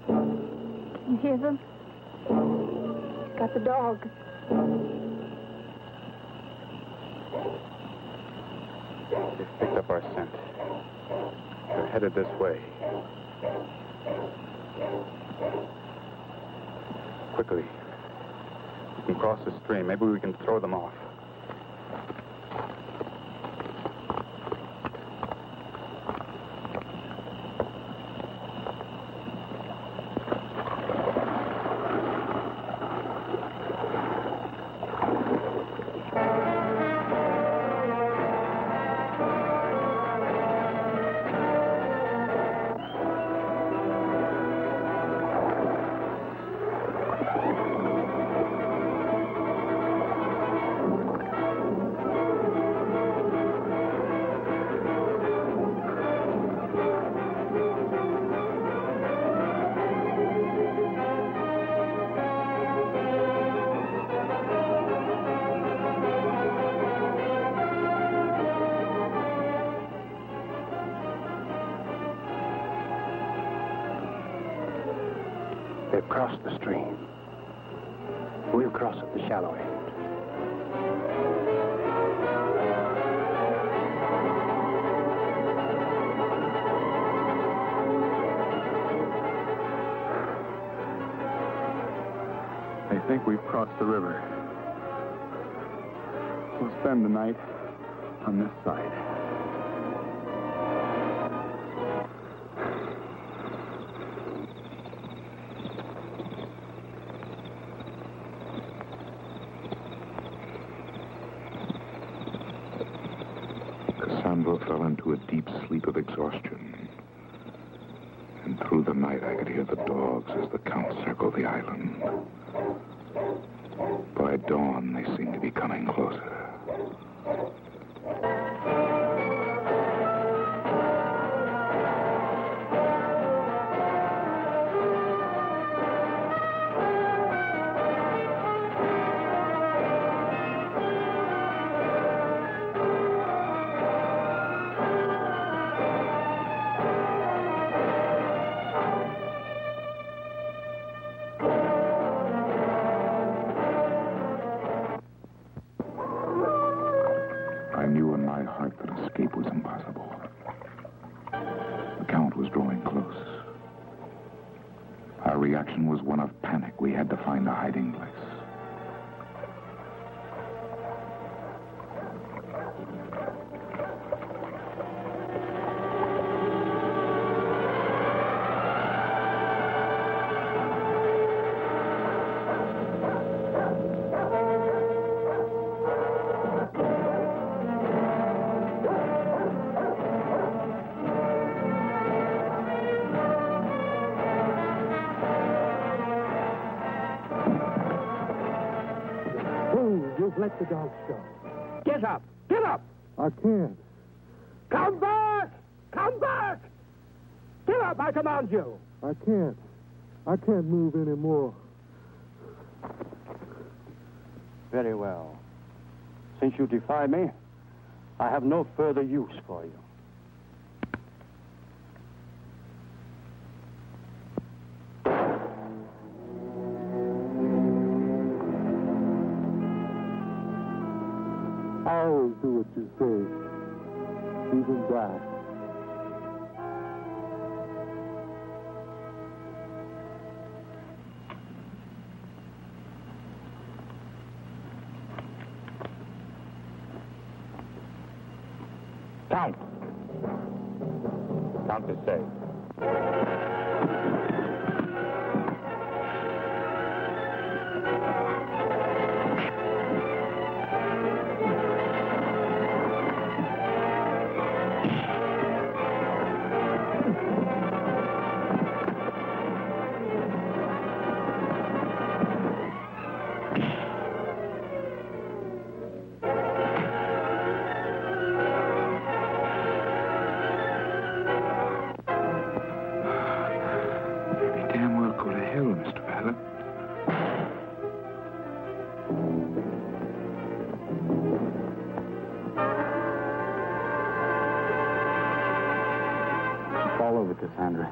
S10: Can you hear them? He's got the dog.
S3: They've picked up our scent. They're headed this way. Quickly. We can cross the stream. Maybe we can throw them off.
S5: They've crossed the stream. We'll cross at the shallow end.
S3: They think we've crossed the river. We'll spend the night on this side.
S1: Cassandra fell into a deep sleep of exhaustion. And through the night, I could hear the dogs as the Count circled the island. By dawn, they seemed to be coming closer. I knew in my heart that escape was impossible. The Count was drawing close. Our reaction was one of panic. We had to find a hiding place.
S9: You've let the dogs go.
S5: Get up! Get up!
S9: I can't.
S5: Come back! Come back! Get up, I command you!
S9: I can't. I can't move anymore.
S5: Very well. Since you defy me, I have no further use for you.
S9: I always do what you say, even die.
S3: Count De Sade.
S4: All over, Cassandra.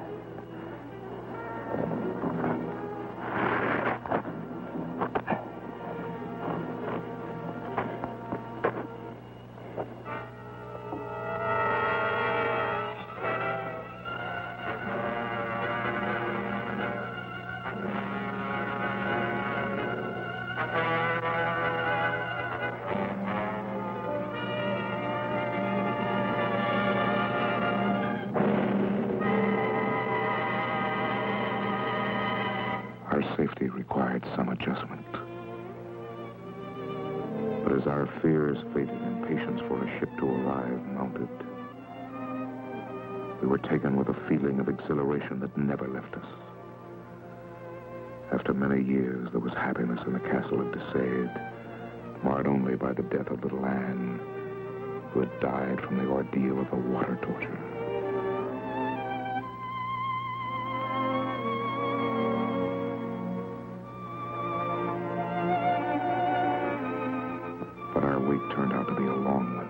S1: Our safety required some adjustment. But as our fears faded and patience for a ship to arrive mounted, we were taken with a feeling of exhilaration that never left us. After many years, there was happiness in the castle of De Sade, marred only by the death of little Anne, who had died from the ordeal of the water torture. But our wait turned out to be a long one.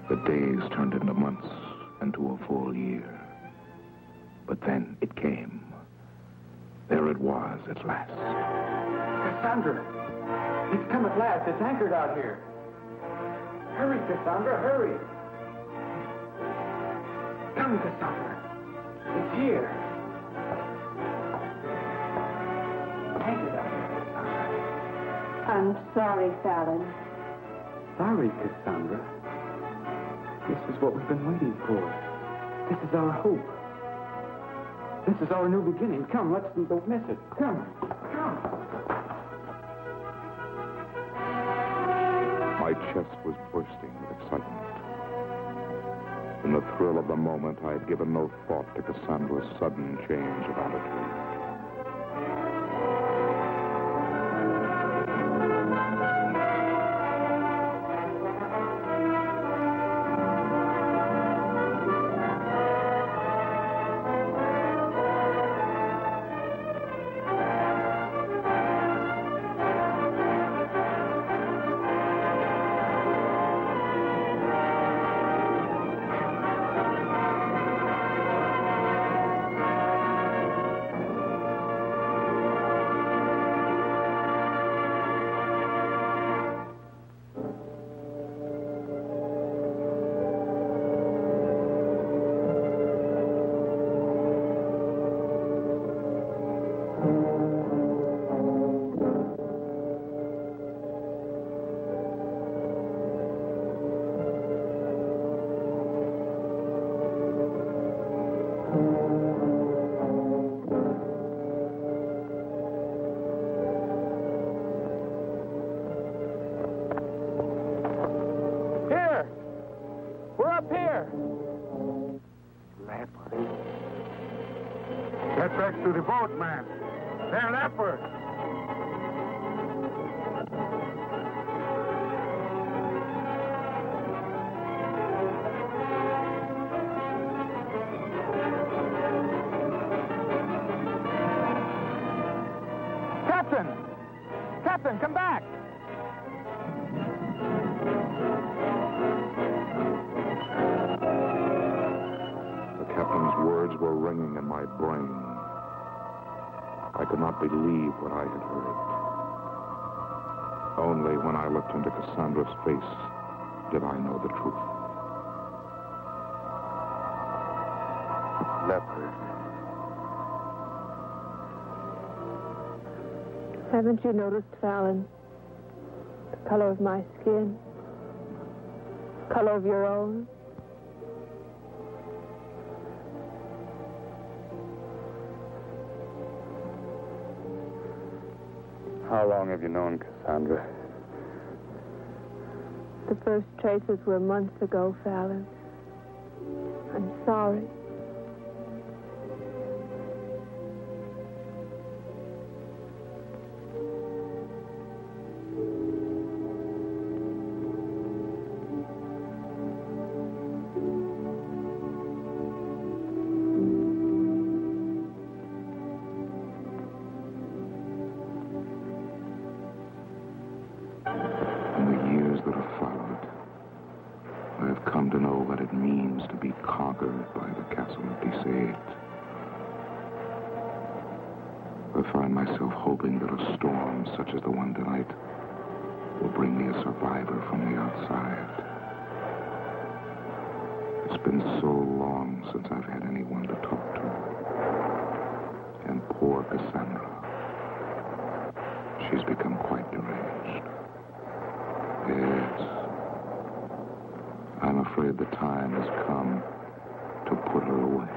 S1: The days turned into months and to a full year. But then it came. There it was at last.
S3: Cassandra! It's come at last. It's anchored out here. Hurry, Cassandra, hurry! Come, Cassandra. It's here. Anchored out here, Cassandra.
S10: I'm sorry, Fallon.
S3: Sorry, Cassandra. This is what we've been waiting for. This is our hope. This is our new beginning. Come, let's don't miss it. Come. Come.
S1: My chest was bursting with excitement. In the thrill of the moment, I had given no thought to Cassandra's sudden change of attitude.
S9: Get back to the boat, man. They're leopards.
S11: Come back!
S1: The captain's words were ringing in my brain. I could not believe what I had heard. Only when I looked into Cassandra's face did I know the truth.
S3: Leopard.
S10: Haven't you noticed, Fallon, the color of my skin? The color of your own?
S3: How long have you known Cassandra?
S10: The first traces were months ago, Fallon. I'm sorry.
S1: In the years that have followed, I have come to know what it means to be conquered by the castle of De Sade. I find myself hoping that a storm such as the one tonight will bring me a survivor from the outside. It's been so long since I've had anyone to talk to. And poor Cassandra. She's become quite deranged. Yes. I'm afraid the time has come to put her away.